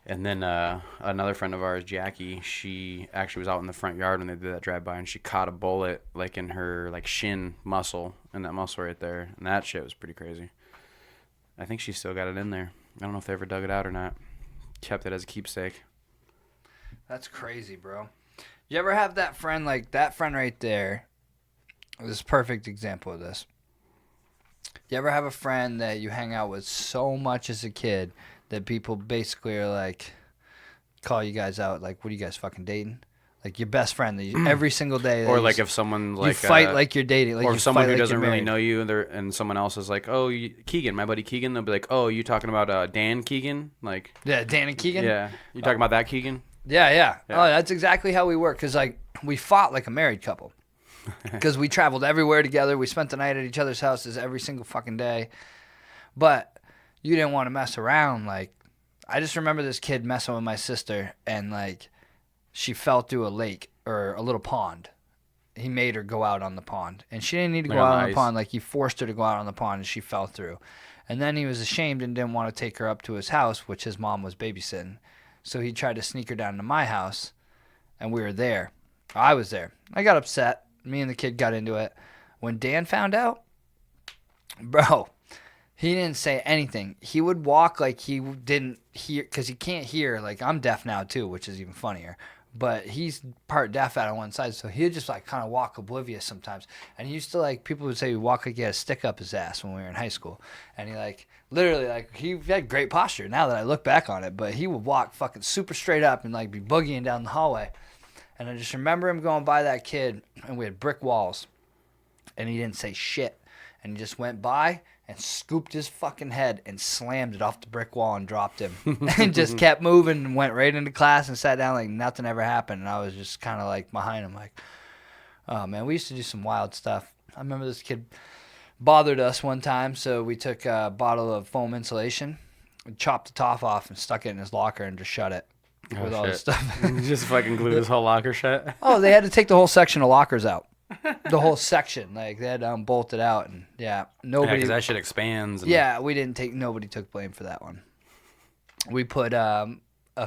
And then another friend of ours, Jackie, she actually was out in the front yard when they did that drive-by, and she caught a bullet like in her like shin muscle, and that muscle right there, and that shit was pretty crazy. I think she still got it in there. I don't know if they ever dug it out or not. Kept it as a keepsake. That's crazy, bro. You ever have that friend, like that friend right there? This is a perfect example of this. You ever have a friend that you hang out with so much as a kid that people basically are like, call you guys out, like, what are you guys fucking dating? Like your best friend that you, every single day. Or like if someone like you fight like you're dating, like or you someone who like doesn't really know you, and someone else is like, oh, Keegan, my buddy Keegan. They'll be like, oh, you talking about Dan Keegan? Like, yeah, Dan and Keegan. Yeah, you talking about that Keegan? Yeah. Oh, that's exactly how we work. Cause like we fought like a married couple. Because we traveled everywhere together. We spent the night at each other's houses every single fucking day. But you didn't want to mess around. Like, I just remember this kid messing with my sister, and like, she fell through a lake or a little pond. He made her go out on the pond, and she didn't need to go out on the pond. Like, he forced her to go out on the pond, and she fell through. And then he was ashamed and didn't want to take her up to his house, which his mom was babysitting. So he tried to sneak her down to my house, and we were there. I was there. I got upset. Me and the kid got into it. When Dan found out, bro, he didn't say anything. He would walk like he didn't hear, because he can't hear. Like, I'm deaf now too, which is even funnier. But he's part deaf out on one side, so he'd just like kind of walk oblivious sometimes. And he used to like, people would say he walked like he had a stick up his ass when we were in high school. And he like, literally like, he had great posture now that I look back on it. But he would walk fucking super straight up and like be boogieing down the hallway. And I just remember him going by that kid, and we had brick walls, and he didn't say shit. And he just went by and scooped his fucking head and slammed it off the brick wall and dropped him. And just kept moving and went right into class and sat down like nothing ever happened. And I was just kind of like behind him like, oh, man, we used to do some wild stuff. I remember this kid bothered us one time, so we took a bottle of foam insulation and chopped the top off and stuck it in his locker and just shut it. With all this stuff. Just fucking glue his whole locker shut. Oh, they had to take the whole section of lockers out. The whole section. Like, they had to bolt it out. And, yeah, nobody... because that shit expands. Yeah, nobody took blame for that one. We put a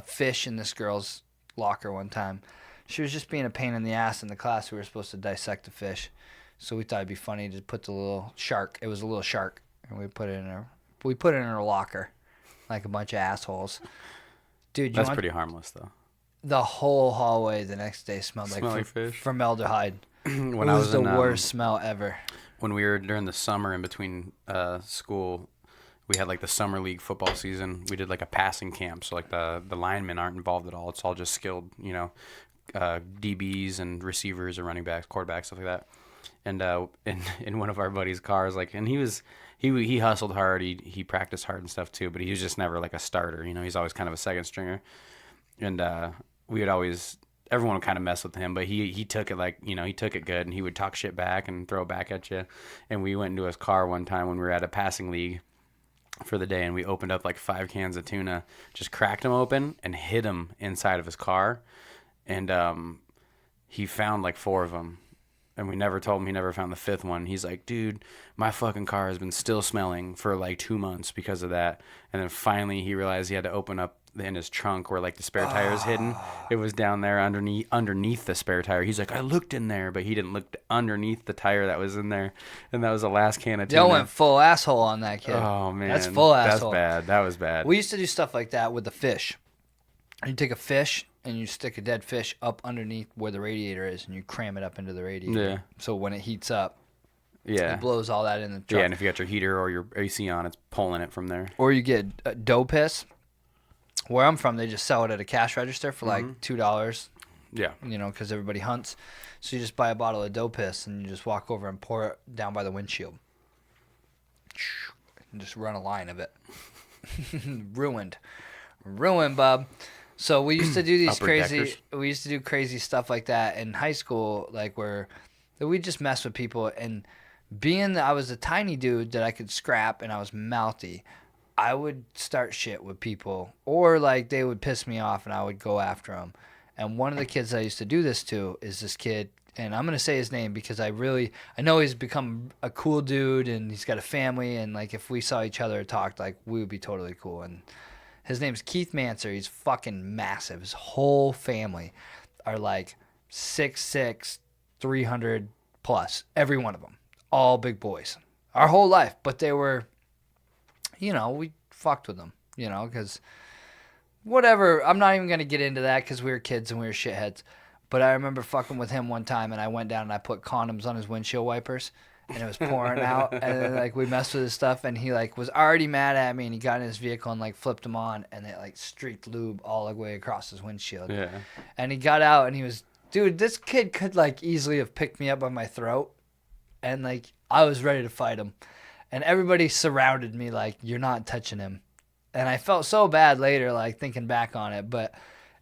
fish in this girl's locker one time. She was just being a pain in the ass in the class. We were supposed to dissect the fish. So we thought it'd be funny to put the little shark. It was a little shark. And we put it in her locker. Like a bunch of assholes. Dude, that's pretty harmless, though. The whole hallway the next day smelled like fish. Formaldehyde. When it was the worst smell ever. When we were during the summer in between school, we had like the summer league football season. We did like a passing camp, so like the linemen aren't involved at all. It's all just skilled, DBs and receivers and running backs, quarterbacks, stuff like that. And in one of our buddies' cars, like, and he hustled hard, he practiced hard and stuff too, but he was just never like a starter. He's always kind of a second stringer. And everyone would kind of mess with him, but he took it like, he took it good, and he would talk shit back and throw it back at you. And we went into his car one time when we were at a passing league for the day, and we opened up like 5 cans of tuna, just cracked them open and hid them inside of his car. And he found like 4 of them. And we never told him, he never found the 5th one. He's like, dude, my fucking car has been still smelling for like 2 months because of that. And then finally he realized he had to open up in his trunk where like the spare tire is hidden. It was down there underneath the spare tire. He's like, I looked in there, but he didn't look underneath the tire that was in there. And that was the last can of tuna. Y'all went full asshole on that kid. Oh, man. That's full asshole. That's bad. That was bad. We used to do stuff like that with the fish. You take a fish and you stick a dead fish up underneath where the radiator is, and you cram it up into the radiator. Yeah. So when it heats up, it blows all that in the truck. Yeah, and if you got your heater or your AC on, it's pulling it from there. Or you get dough piss. Where I'm from, they just sell it at a cash register for like $2. Yeah. Because everybody hunts. So you just buy a bottle of dough piss, and you just walk over and pour it down by the windshield. and just run a line of it. Ruined, bub. So we used to do these crazy stuff like that in high school, like where we just mess with people. And being that I was a tiny dude that I could scrap and I was mouthy, I would start shit with people, or like they would piss me off and I would go after them. And one of the kids I used to do this to is this kid, and I'm going to say his name because I know he's become a cool dude and he's got a family, and like if we saw each other or talked, like we would be totally cool. And his name's Keith Manser. He's fucking massive. His whole family are like 6'6", 300 plus, every one of them. All big boys. Our whole life, but they were, we fucked with them, because whatever. I'm not even going to get into that because we were kids and we were shitheads. But I remember fucking with him one time, and I went down and I put condoms on his windshield wipers, and it was pouring out. And then, like, we messed with his stuff, and he, like, was already mad at me, and he got in his vehicle and, like, flipped them on, and they, like, streaked lube all the way across his windshield. Yeah. And he got out, and he was, dude, this kid could, like, easily have picked me up by my throat, and, like, I was ready to fight him. And everybody surrounded me, like, you're not touching him. And I felt so bad later, like, thinking back on it. But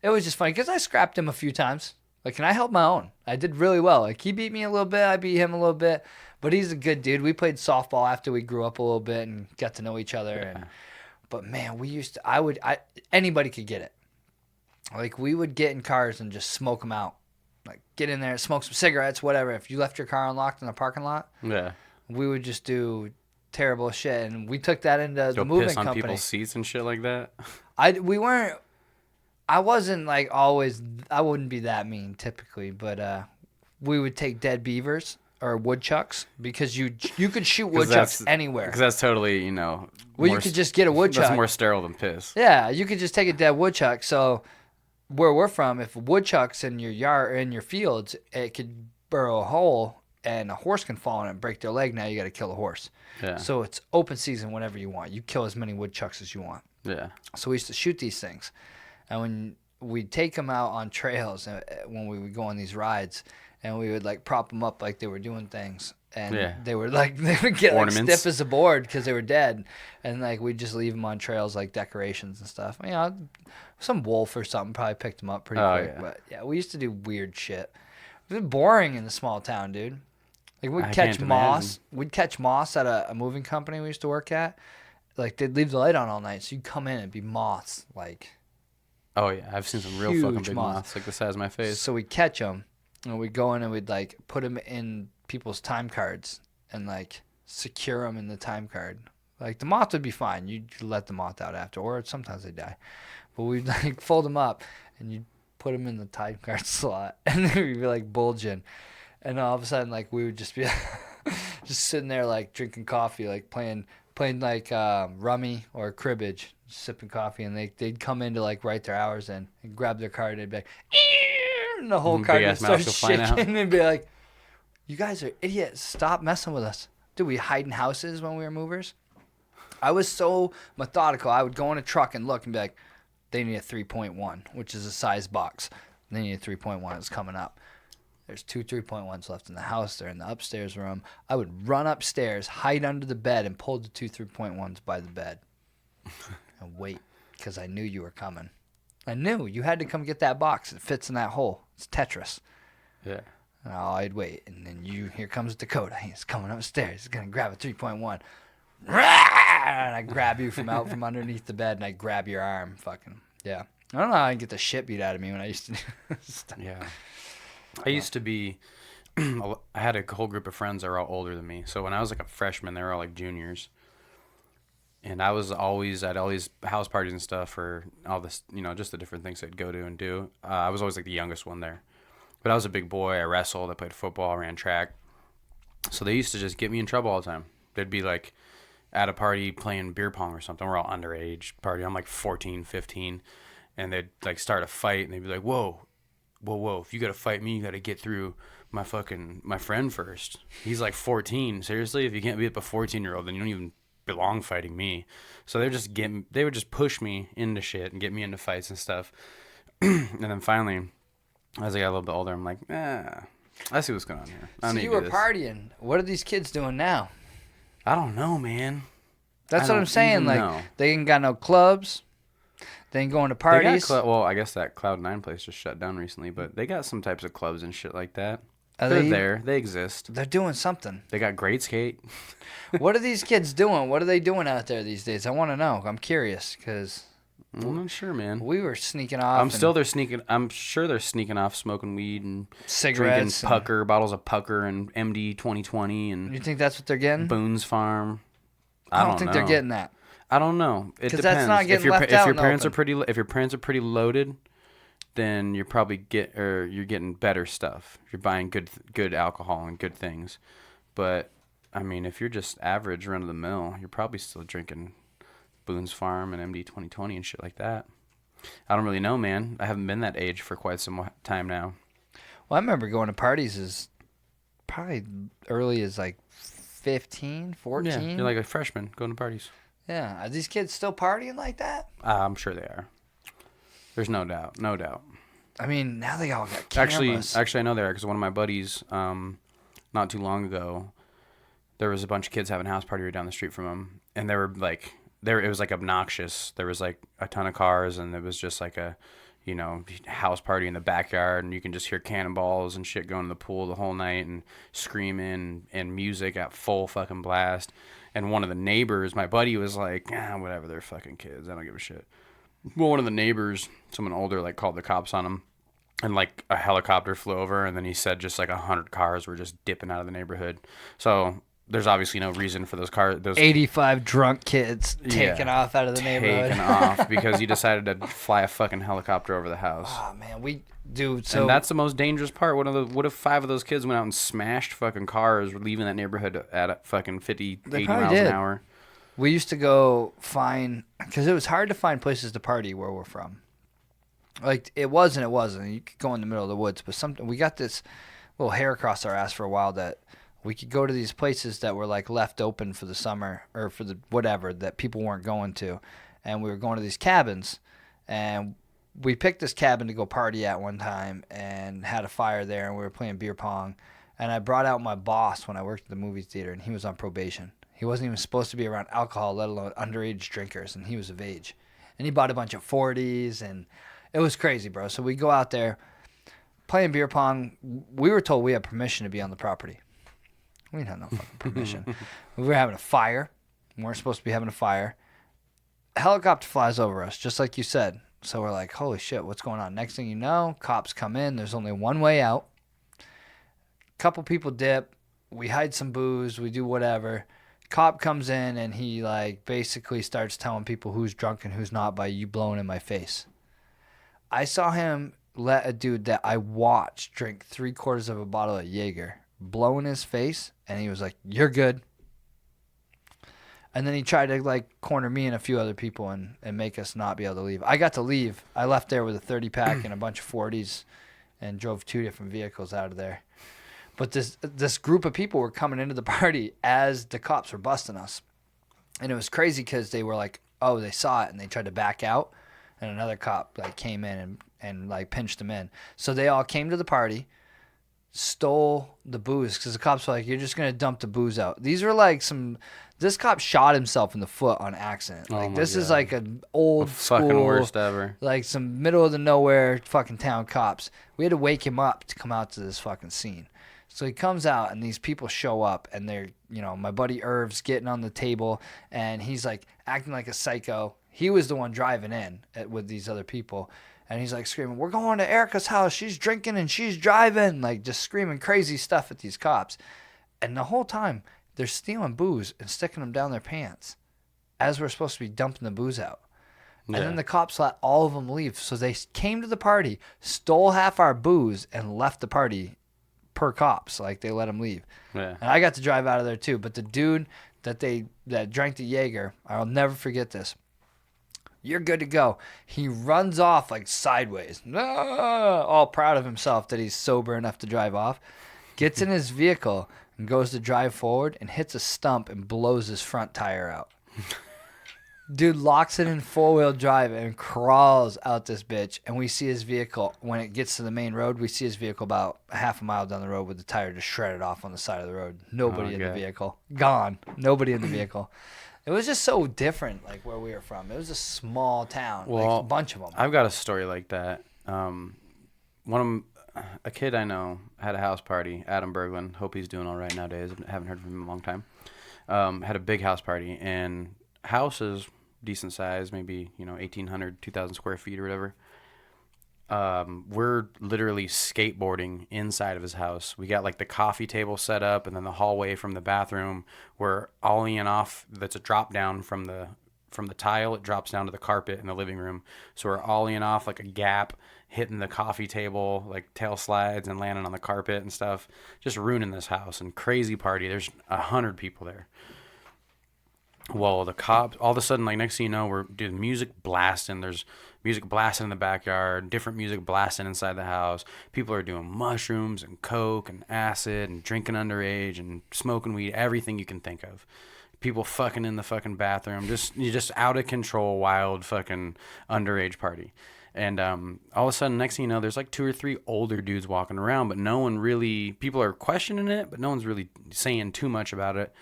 it was just funny because I scrapped him a few times. Like, and I held my own. I did really well. Like, he beat me a little bit. I beat him a little bit. But he's a good dude. We played softball after we grew up a little bit and got to know each other. Yeah. But, man, we used to – anybody could get it. Like, we would get in cars and just smoke them out. Like, get in there, smoke some cigarettes, whatever. If you left your car unlocked in the parking lot, we would just do – terrible shit, and we took that into the moving piss on company. People's seats and shit like that. I wasn't like always. I wouldn't be that mean typically, but we would take dead beavers or woodchucks because you could shoot woodchucks anywhere. Because that's totally Well, you could just get a woodchuck. That's more sterile than piss. Yeah, you could just take a dead woodchuck. So where we're from, if a woodchuck's in your yard or in your fields, it could burrow a hole. And a horse can fall in it and break their leg. Now you got to kill a horse. Yeah. So it's open season whenever you want. You kill as many woodchucks as you want. Yeah. So we used to shoot these things. And when we'd take them out on trails, when we would go on these rides, and we would like prop them up like they were doing things. And they would get like stiff as a board because they were dead. And like we'd just leave them on trails like decorations and stuff. Some wolf or something probably picked them up pretty quick. Yeah. But yeah, we used to do weird shit. It was boring in the small town, dude. Like we'd catch moss. We'd catch moss at a moving company we used to work at. Like they'd leave the light on all night, so you'd come in and it'd be moths. Like, oh yeah, I've seen some real fucking big moths, like the size of my face. So we'd catch them, and we'd go in and we'd like put them in people's time cards and like secure them in the time card. Like the moth would be fine. You'd let the moth out after, or sometimes they die. But we'd like fold them up and you'd put them in the time card slot, and they would be like bulging. And all of a sudden, like, we would just be just sitting there, like, drinking coffee, like, playing like, rummy or cribbage, sipping coffee. And they'd come in to, like, write their hours in and grab their card. And they'd be like, Eeeh! And the whole card would start shaking. And be like, you guys are idiots. Stop messing with us. Dude, we hide in houses when we were movers. I was so methodical. I would go in a truck and look and be like, they need a 3.1, which is a size box. They need a 3.1. It's coming up. There's 2 3.1s left in the house. They're in the upstairs room. I would run upstairs, hide under the bed, and pull the 2 3.1s by the bed and wait because I knew you were coming. I knew you had to come get that box. It fits in that hole. It's Tetris. Yeah. And I'd wait, and then here comes Dakota. He's coming upstairs. He's going to grab a 3.1. And I grab you from underneath the bed, and I grab your arm. Fucking, yeah. I don't know how I get the shit beat out of me when I used to do stuff. Yeah. I used to be, I had a whole group of friends that were all older than me. So when I was like a freshman, they were all like juniors. And I was always at all these house parties and stuff for all this, just the different things they'd go to and do. I was always like the youngest one there. But I was a big boy. I wrestled. I played football, ran track. So they used to just get me in trouble all the time. They'd be like at a party playing beer pong or something. We're all underage party. I'm like 14, 15. And they'd like start a fight and they'd be like, whoa, if you got to fight me, you got to get through my friend first. He's like 14. Seriously? If you can't beat up a 14-year-old, then you don't even belong fighting me. So they would just push me into shit and get me into fights and stuff. And then finally, as I got a little bit older, I'm like, I see what's going on here. So you were partying. What are these kids doing now? I don't know, man. That's what I'm saying. Like, they ain't got no clubs. They ain't going to parties. Well, I guess that Cloud9 place just shut down recently, but they got some types of clubs and shit like that. They're there. They exist. They're doing something. They got Great Skate. What are these kids doing? What are they doing out there these days? I want to know. I'm curious because I'm not sure, man. We were sneaking off. I'm sure they're sneaking off, smoking weed and cigarettes, drinking bottles of Pucker and MD 2020 and. You think that's what they're getting? Boone's Farm. I don't think they're getting that. I don't know. It depends. That's not getting left out. If your parents are pretty loaded, then you're probably you're getting better stuff. You're buying good alcohol and good things. But I mean, if you're just average, run of the mill, you're probably still drinking Boone's Farm and MD 2020 and shit like that. I don't really know, man. I haven't been that age for quite some time now. Well, I remember going to parties as probably early as like 15, 14. Yeah, you're like a freshman going to parties. Yeah, are these kids still partying like that? I'm sure they are. There's no doubt. I mean, now they all got cameras. Actually, I know they are because one of my buddies, not too long ago, there was a bunch of kids having a house party right down the street from him, and they were like, it was like obnoxious. There was like a ton of cars, and it was just like a, house party in the backyard, and you can just hear cannonballs and shit going to the pool the whole night, and screaming and music at full fucking blast. And one of the neighbors, my buddy, was like, whatever, they're fucking kids. I don't give a shit. Well, one of the neighbors, someone older, like called the cops on him. And like a helicopter flew over. And then he said just like 100 cars were just dipping out of the neighborhood. So there's obviously no reason for those cars. Those 85 drunk kids taking off out of the neighborhood. Taking off because he decided to fly a fucking helicopter over the house. Oh, man. And that's the most dangerous part. What if 5 of those kids went out and smashed fucking cars leaving that neighborhood at fucking 50, 80 miles an hour? We used to go because it was hard to find places to party where we're from. Like, it wasn't. You could go in the middle of the woods, but we got this little hair across our ass for a while that we could go to these places that were like left open for the summer or for the whatever that people weren't going to. And we were going to these cabins, and we picked this cabin to go party at one time and had a fire there, and we were playing beer pong. And I brought out my boss when I worked at the movie theater, and he was on probation. He wasn't even supposed to be around alcohol, let alone underage drinkers, and he was of age. And he bought a bunch of 40s, and it was crazy, bro. So we go out there playing beer pong. We were told we had permission to be on the property. We didn't have no fucking permission. We were having a fire. We weren't supposed to be having a fire. A helicopter flies over us, just like you said. So we're like, holy shit, what's going on? Next thing you know, cops come in. There's only one way out. Couple people dip. We hide some booze. We do whatever. Cop comes in, and he like basically starts telling people who's drunk and who's not by you blowing in my face. I saw him let a dude that I watched drink 3/4 of a bottle of Jaeger blow in his face, and he was like, "You're good." And then he tried to like corner me and a few other people and make us not be able to leave. I got to leave. I left there with a 30-pack and a bunch of 40s and drove 2 different vehicles out of there. But this group of people were coming into the party as the cops were busting us. And it was crazy because they were like, oh, they saw it and they tried to back out. And another cop like came in and like pinched them in. So they all came to the party, stole the booze because the cops were like, you're just going to dump the booze out. These were like this cop shot himself in the foot on accident. Like this is like an old school, fucking worst ever. Like some middle of the nowhere fucking town cops. We had to wake him up to come out to this fucking scene. So he comes out and these people show up and they're, my buddy Irv's getting on the table and he's like acting like a psycho. He was the one driving in with these other people. And he's like screaming, we're going to Erica's house. She's drinking and she's driving. Like just screaming crazy stuff at these cops. And the whole time they're stealing booze and sticking them down their pants as we're supposed to be dumping the booze out. Yeah. And then the cops let all of them leave. So they came to the party, stole half our booze and left the party per cops. Like they let them leave. Yeah. And I got to drive out of there too. But the dude that drank the Jaeger, I'll never forget this. You're good to go. He runs off like sideways, all proud of himself that he's sober enough to drive off. Gets in his vehicle and goes to drive forward and hits a stump and blows his front tire out. Dude locks it in 4-wheel drive and crawls out this bitch. And we see his vehicle. When it gets to the main road, we see his vehicle about half a mile down the road with the tire just shredded off on the side of the road. Nobody in the vehicle. Gone. Nobody in the vehicle. It was just so different, like, where we were from. It was a small town. Well, like, a bunch of them. I've got a story like that. A kid I know had a house party, Adam Berglund. Hope he's doing all right nowadays. I haven't heard from him in a long time. Had a big house party, and house is decent size, maybe 1,800, 2,000 square feet or whatever. We're literally skateboarding inside of his house. We got like the coffee table set up, and then the hallway from the bathroom. We're ollieing off. That's a drop down from the tile. It drops down to the carpet in the living room. So we're ollieing off like a gap, hitting the coffee table, like tail slides, and landing on the carpet and stuff. Just ruining this house. And crazy party. There's 100 people there. Well, the cops, all of a sudden, like, next thing you know, we're doing music blasting. There's music blasting in the backyard, different music blasting inside the house. People are doing mushrooms and coke and acid and drinking underage and smoking weed, everything you can think of. People fucking in the fucking bathroom, just out of control, wild fucking underage party. And all of a sudden, next thing you know, there's like 2 or 3 older dudes walking around, but no one really, people are questioning it, but no one's really saying too much about it.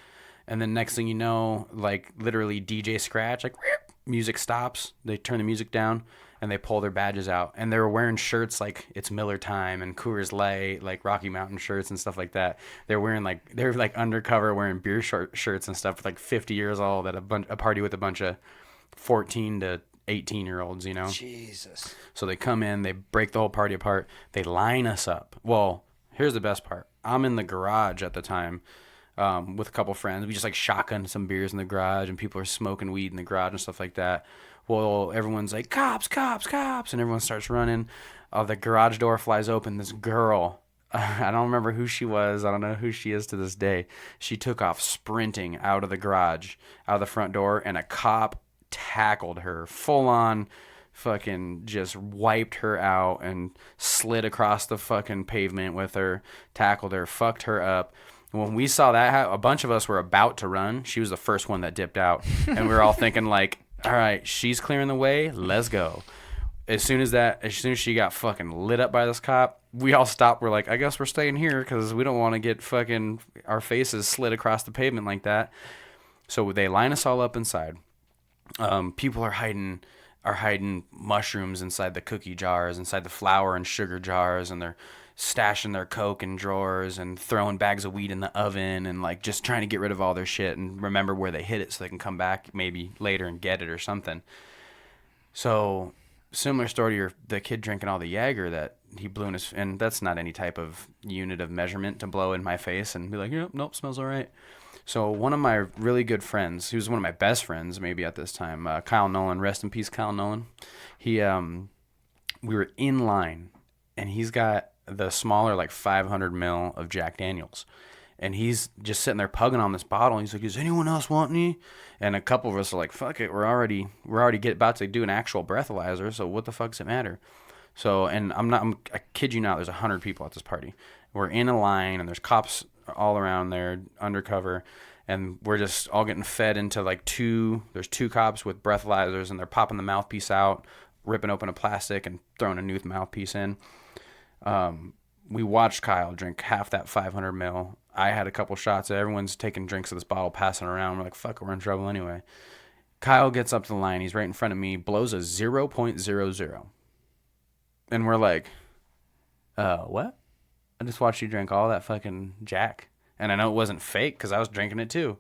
And then next thing you know, like literally DJ scratch, like music stops. They turn the music down and they pull their badges out. And they were wearing shirts like it's Miller Time and Coors Light, like Rocky Mountain shirts and stuff like that. They're like undercover wearing beer shirts and stuff, like 50 years old at a party with a bunch of 14 to 18-year-olds, Jesus. So they come in, they break the whole party apart. They line us up. Well, here's the best part. I'm in the garage at the time. With a couple friends. We just like shotgun some beers in the garage, and people are smoking weed in the garage and stuff like that. Well, everyone's like, cops, cops, cops, and everyone starts running. The garage door flies open. This girl, I don't remember who she was. I don't know who she is to this day. She took off sprinting out of the garage, out of the front door, and a cop tackled her full on, fucking just wiped her out and slid across the fucking pavement with her, tackled her, fucked her up. When we saw that, a bunch of us were about to run. She was the first one that dipped out. And we were all thinking like, all right, she's clearing the way. Let's go. As soon as she got fucking lit up by this cop, we all stopped. We're like, I guess we're staying here because we don't want to get fucking our faces slid across the pavement like that. So they line us all up inside. People are hiding mushrooms inside the cookie jars, inside the flour and sugar jars, and they're stashing their coke in drawers and throwing bags of weed in the oven and like just trying to get rid of all their shit and remember where they hid it so they can come back maybe later and get it or something. So similar story to the kid drinking all the Jaeger that he blew in his, and that's not any type of unit of measurement to blow in my face and be like, nope, smells all right. So one of my really good friends, he was one of my best friends maybe at this time, Kyle Nolan, rest in peace, Kyle Nolan. We were in line and he's got the smaller like 500 ml of Jack Daniels, and he's just sitting there pugging on this bottle. He's like, "Does anyone else want any?" And a couple of us are like, "Fuck it, we're already about to do an actual breathalyzer, so what the fuck does it matter?" So, and I kid you not, there's 100 people at this party. We're in a line, and there's cops all around there, undercover, and we're just all getting fed into like there's 2 cops with breathalyzers, and they're popping the mouthpiece out, ripping open a plastic, and throwing a new mouthpiece in. We watched Kyle drink half that 500 ml. I had a couple shots. Everyone's taking drinks of this bottle, passing around. We're like, fuck, we're in trouble anyway. Kyle gets up to the line. He's right in front of me, blows a 0.00. And we're like, what? I just watched you drink all that fucking Jack. And I know it wasn't fake because I was drinking it too.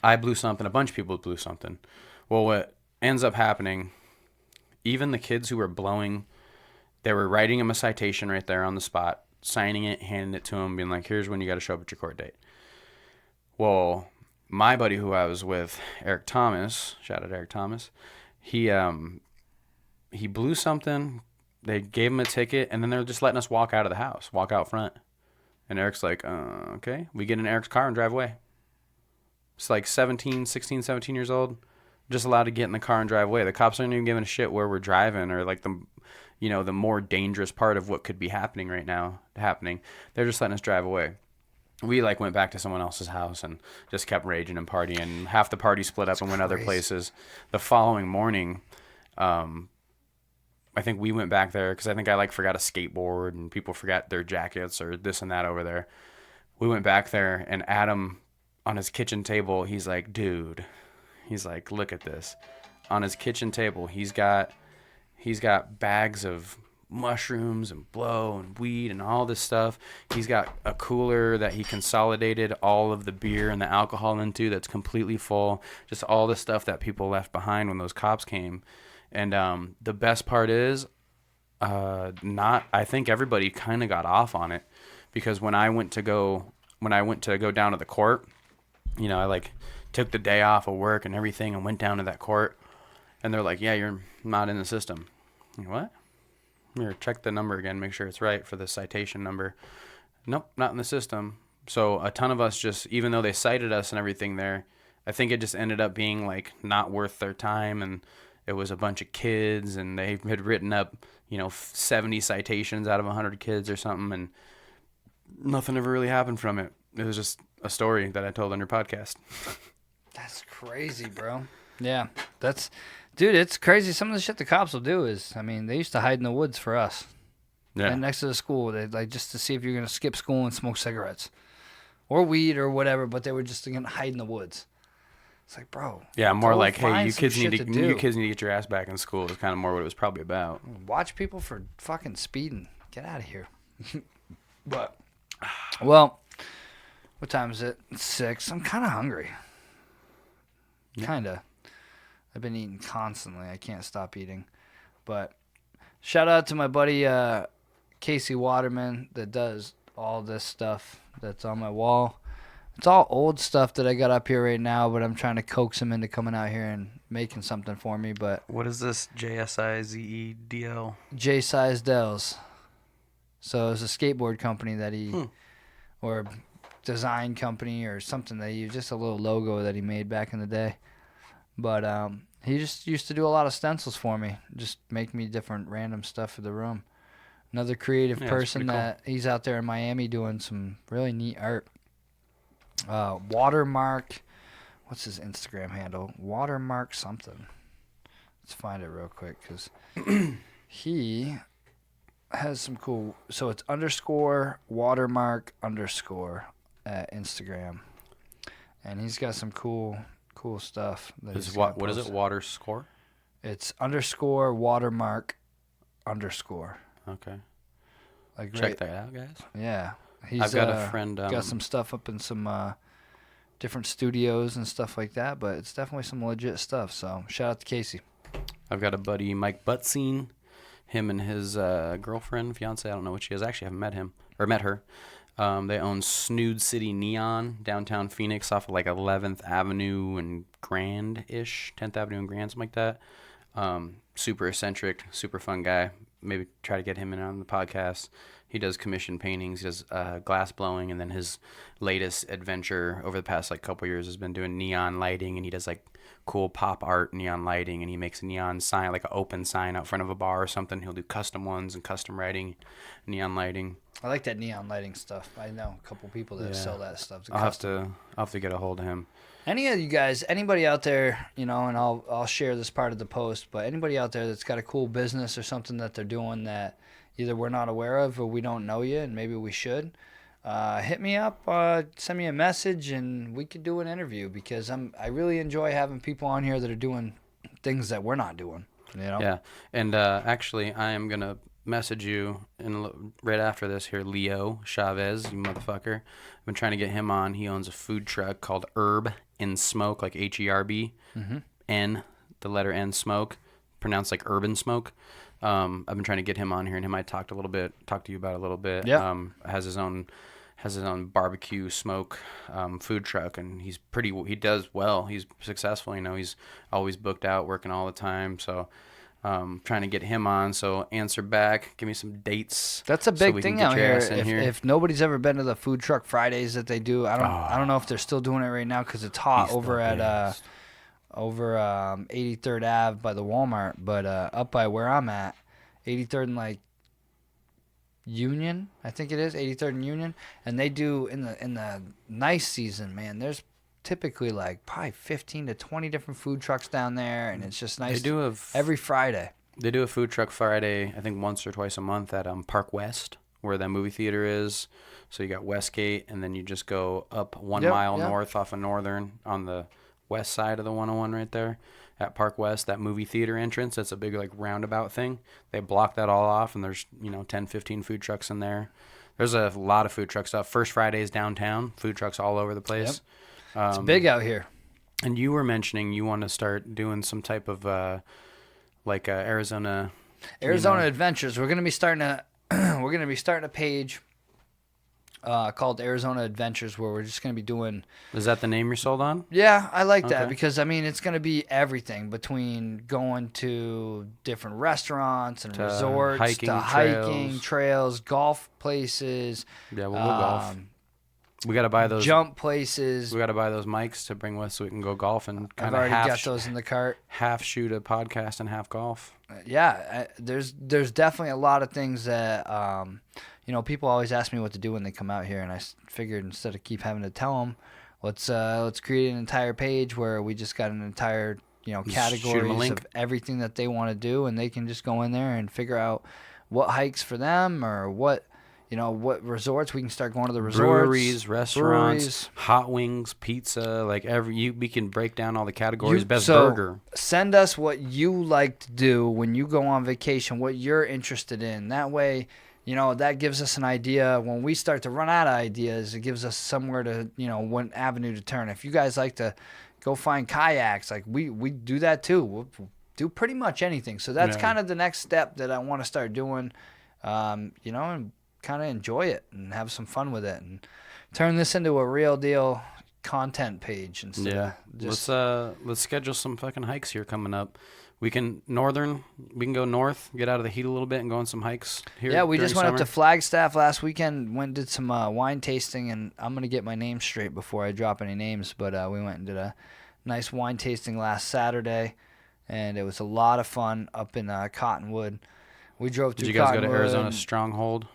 I blew something. A bunch of people blew something. Well, what ends up happening, even the kids who were blowing, they were writing him a citation right there on the spot, signing it, handing it to him, being like, here's when you got to show up at your court date. Well, my buddy who I was with, Eric Thomas, shout out to Eric Thomas, he blew something. They gave him a ticket, and then they're just letting us walk out of the house, walk out front. And Eric's like, okay. We get in Eric's car and drive away. It's like 16, 17 years old, just allowed to get in the car and drive away. The cops aren't even giving a shit where we're driving or like the more dangerous part of what could be happening right now happening. They're just letting us drive away. we like went back to someone else's house and just kept raging and partying. Half the party split up and went other places. The following morning, I think we went back there because I think I like forgot a skateboard and people forgot their jackets or this and that over there. We went back there and Adam on his kitchen table, he's like, dude, he's like, look at this. On his kitchen table, he's got bags of mushrooms and blow and weed and all this stuff. He's got a cooler that he consolidated all of the beer and the alcohol into that's completely full. Just all the stuff that people left behind when those cops came. And the best part is, I think everybody kind of got off on it because when I went to go down to the court, you know, I like took the day off of work and everything and went down to that court, and they're like, yeah, you're not in the system. I'm like, what? Here, check the number again, make sure it's right for the citation number. Nope, not in the system. So a ton of us just, even though they cited us and everything there, I think it just ended up being like not worth their time, and it was a bunch of kids, and they had written up, you know, 70 citations out of 100 kids or something, and nothing ever really happened from it. It was just a story that I told on your podcast. That's crazy, bro. Yeah, dude, it's crazy. Some of the shit the cops will do is, I mean, they used to hide in the woods for us. Yeah. Right next to the school. They like just to see if you're going to skip school and smoke cigarettes or weed or whatever, but they were just going to hide in the woods. It's like, bro. Yeah, more like, hey, you kids need to get your ass back in school. It's kind of more what it was probably about. Watch people for fucking speeding. Get out of here. But, well, what time is it? It's 6. I'm kind of hungry. Yeah. Kind of. I've been eating constantly. I can't stop eating. But shout out to my buddy Casey Watermen that does all this stuff that's on my wall. It's all old stuff that I got up here right now, but I'm trying to coax him into coming out here and making something for me. But what is this? JSIZEDL? JSIZEDLs. So it's a skateboard company that or design company or something that he just a little logo that he made back in the day. But he just used to do a lot of stencils for me, just make me different random stuff for the room. Another creative person that he's out there in Miami doing some really neat art. Watermark, what's his Instagram handle? Watermark something. Let's find it real quick because he has some cool. So it's _watermark_ at Instagram, and he's got some cool stuff. What is it? Water score? It's _watermark_. Okay. Like check that out, guys. Yeah. I've got a friend. Got some stuff up in some different studios and stuff like that, but it's definitely some legit stuff. So shout out to Casey. I've got a buddy, Mike Butzine. Him and his girlfriend, fiance, I don't know what she is. Actually, I haven't met him or met her. They own Snood City Neon downtown Phoenix off of like 11th Avenue and Grand-ish, 10th Avenue and Grand, something like that. Super eccentric, super fun guy. Maybe try to get him in on the podcast. He does commission paintings. He does glass blowing, and then his latest adventure over the past like couple years has been doing neon lighting, and he does like cool pop art neon lighting, and he makes a neon sign, like an open sign out front of a bar or something. He'll do custom ones and custom writing, neon lighting. I like that neon lighting stuff. I know a couple people that sell that stuff. I'll have to get a hold of him. Any of you guys, anybody out there, you know, and I'll share this part of the post, but anybody out there that's got a cool business or something that they're doing that either we're not aware of or we don't know yet and maybe we should, hit me up, send me a message, and we could do an interview because I really enjoy having people on here that are doing things that we're not doing, you know? Yeah, and actually I am going to message you right after this here, Leo Chavez, you motherfucker. I've been trying to get him on. He owns a food truck called Herb and Smoke, like HERB, N, the letter N, Smoke, pronounced like Urban Smoke. I've been trying to get him on here, and him I talked to you about a little bit. Yeah. Has his own barbecue smoke food truck, and he does well. He's successful, you know. He's always booked out, working all the time. So trying to get him on. So answer back, give me some dates. That's a big thing out here. If nobody's ever been to the food truck Fridays that they do, I don't know if they're still doing it right now because it's hot over at 83rd Ave by the Walmart, but up by where I'm at, 83rd and like Union, I think it is 83rd and Union, and they do in the nice season, man. There's typically like probably 15 to 20 different food trucks down there, and it's just nice. They do every Friday. They do a food truck Friday, I think once or twice a month at Park West, where that movie theater is. So you got Westgate, and then you just go up 1 mile north off of Northern on the west side of the 101 right there at Park West, that movie theater entrance. That's a big like roundabout thing. They block that all off, and there's 10, 15 food trucks in there. There's a lot of food truck stuff. First Fridays downtown, food trucks all over the place. Yep. It's big out here. And you were mentioning you want to start doing some type of Arizona Adventures. We're gonna be starting a page called Arizona Adventures, where we're just gonna be doing. Is that the name you're sold on? Yeah, I like that because it's gonna be everything between going to different restaurants and resorts to hiking trails, golf places. Yeah, we'll go golf. We got to buy those jump places. We got to buy those mics to bring with so we can go golf and kind of half. I've already got those in the cart. Half shoot a podcast and half golf. Yeah, there's definitely a lot of things that people always ask me what to do when they come out here, and I figured instead of keep having to tell them, let's create an entire page where we just got an entire categories of everything that they want to do, and they can just go in there and figure out what hikes for them or what resorts we can start going to the resorts, breweries, restaurants, hot wings, pizza, we can break down all the categories. Best burger. Send us what you like to do when you go on vacation, what you're interested in. That way, that gives us an idea. When we start to run out of ideas, it gives us somewhere to, one avenue to turn. If you guys like to go find kayaks, we do that too. We'll do pretty much anything. So that's kind of the next step that I want to start doing, and kind of enjoy it and have some fun with it and turn this into a real deal content page instead of just... Let's schedule some fucking hikes here coming up. We can go north, get out of the heat a little bit and go on some hikes here. Yeah, we just went up to Flagstaff last weekend, went and did some wine tasting, and I'm going to get my name straight before I drop any names, but we went and did a nice wine tasting last Saturday, and it was a lot of fun up in Cottonwood. We drove through Cottonwood. Did you guys go to Arizona Stronghold?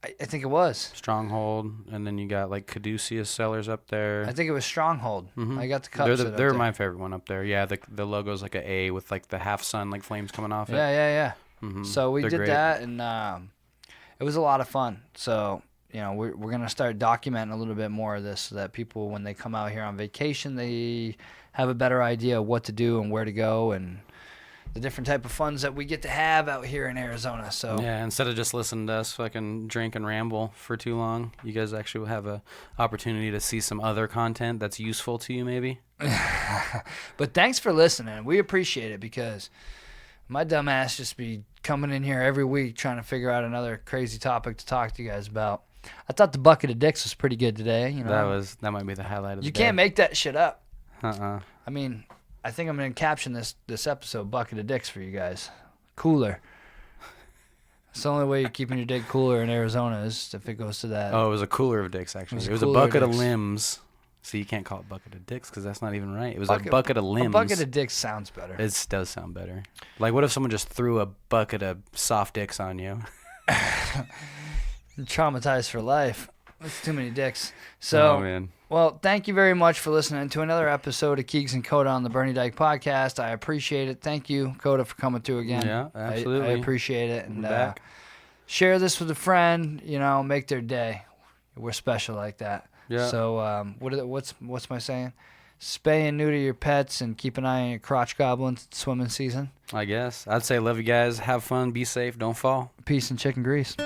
I think it was Stronghold, and then you got Caduceus Cellars up there. I think it was Stronghold. Mm-hmm. I got the cups. They're my favorite one up there. Yeah, the logo's like an A with the half sun flames coming off it. Yeah. Mm-hmm. So we did that, and it was a lot of fun. So we're gonna start documenting a little bit more of this so that people, when they come out here on vacation, they have a better idea of what to do and where to go and the different type of funds that we get to have out here in Arizona. So yeah, instead of just listening to us fucking drink and ramble for too long, you guys actually will have a opportunity to see some other content that's useful to you, maybe. But thanks for listening. We appreciate it because my dumb ass just be coming in here every week trying to figure out another crazy topic to talk to you guys about. I thought the bucket of dicks was pretty good today. That might be the highlight of the day. You can't make that shit up. I mean, I think I'm going to caption this episode Bucket of Dicks for you guys. Cooler. It's the only way you're keeping your dick cooler in Arizona is if it goes to that. Oh, it was a cooler of dicks, actually. It was a bucket of limbs. So you can't call it bucket of dicks because that's not even right. It was a bucket of limbs. A bucket of dicks sounds better. It does sound better. What if someone just threw a bucket of soft dicks on you? Traumatized for life. That's too many dicks. So, man. Well, thank you very much for listening to another episode of Keegs and Kota on the Bernie Dyke podcast. I appreciate it. Thank you, Kota, for coming through again. Yeah, absolutely. I appreciate it. And share this with a friend. Make their day. We're special like that. Yeah. So, what's my saying? Spay and neuter your pets and keep an eye on your crotch goblins. It's swimming season. I guess. I'd say love you guys. Have fun. Be safe. Don't fall. Peace and chicken grease.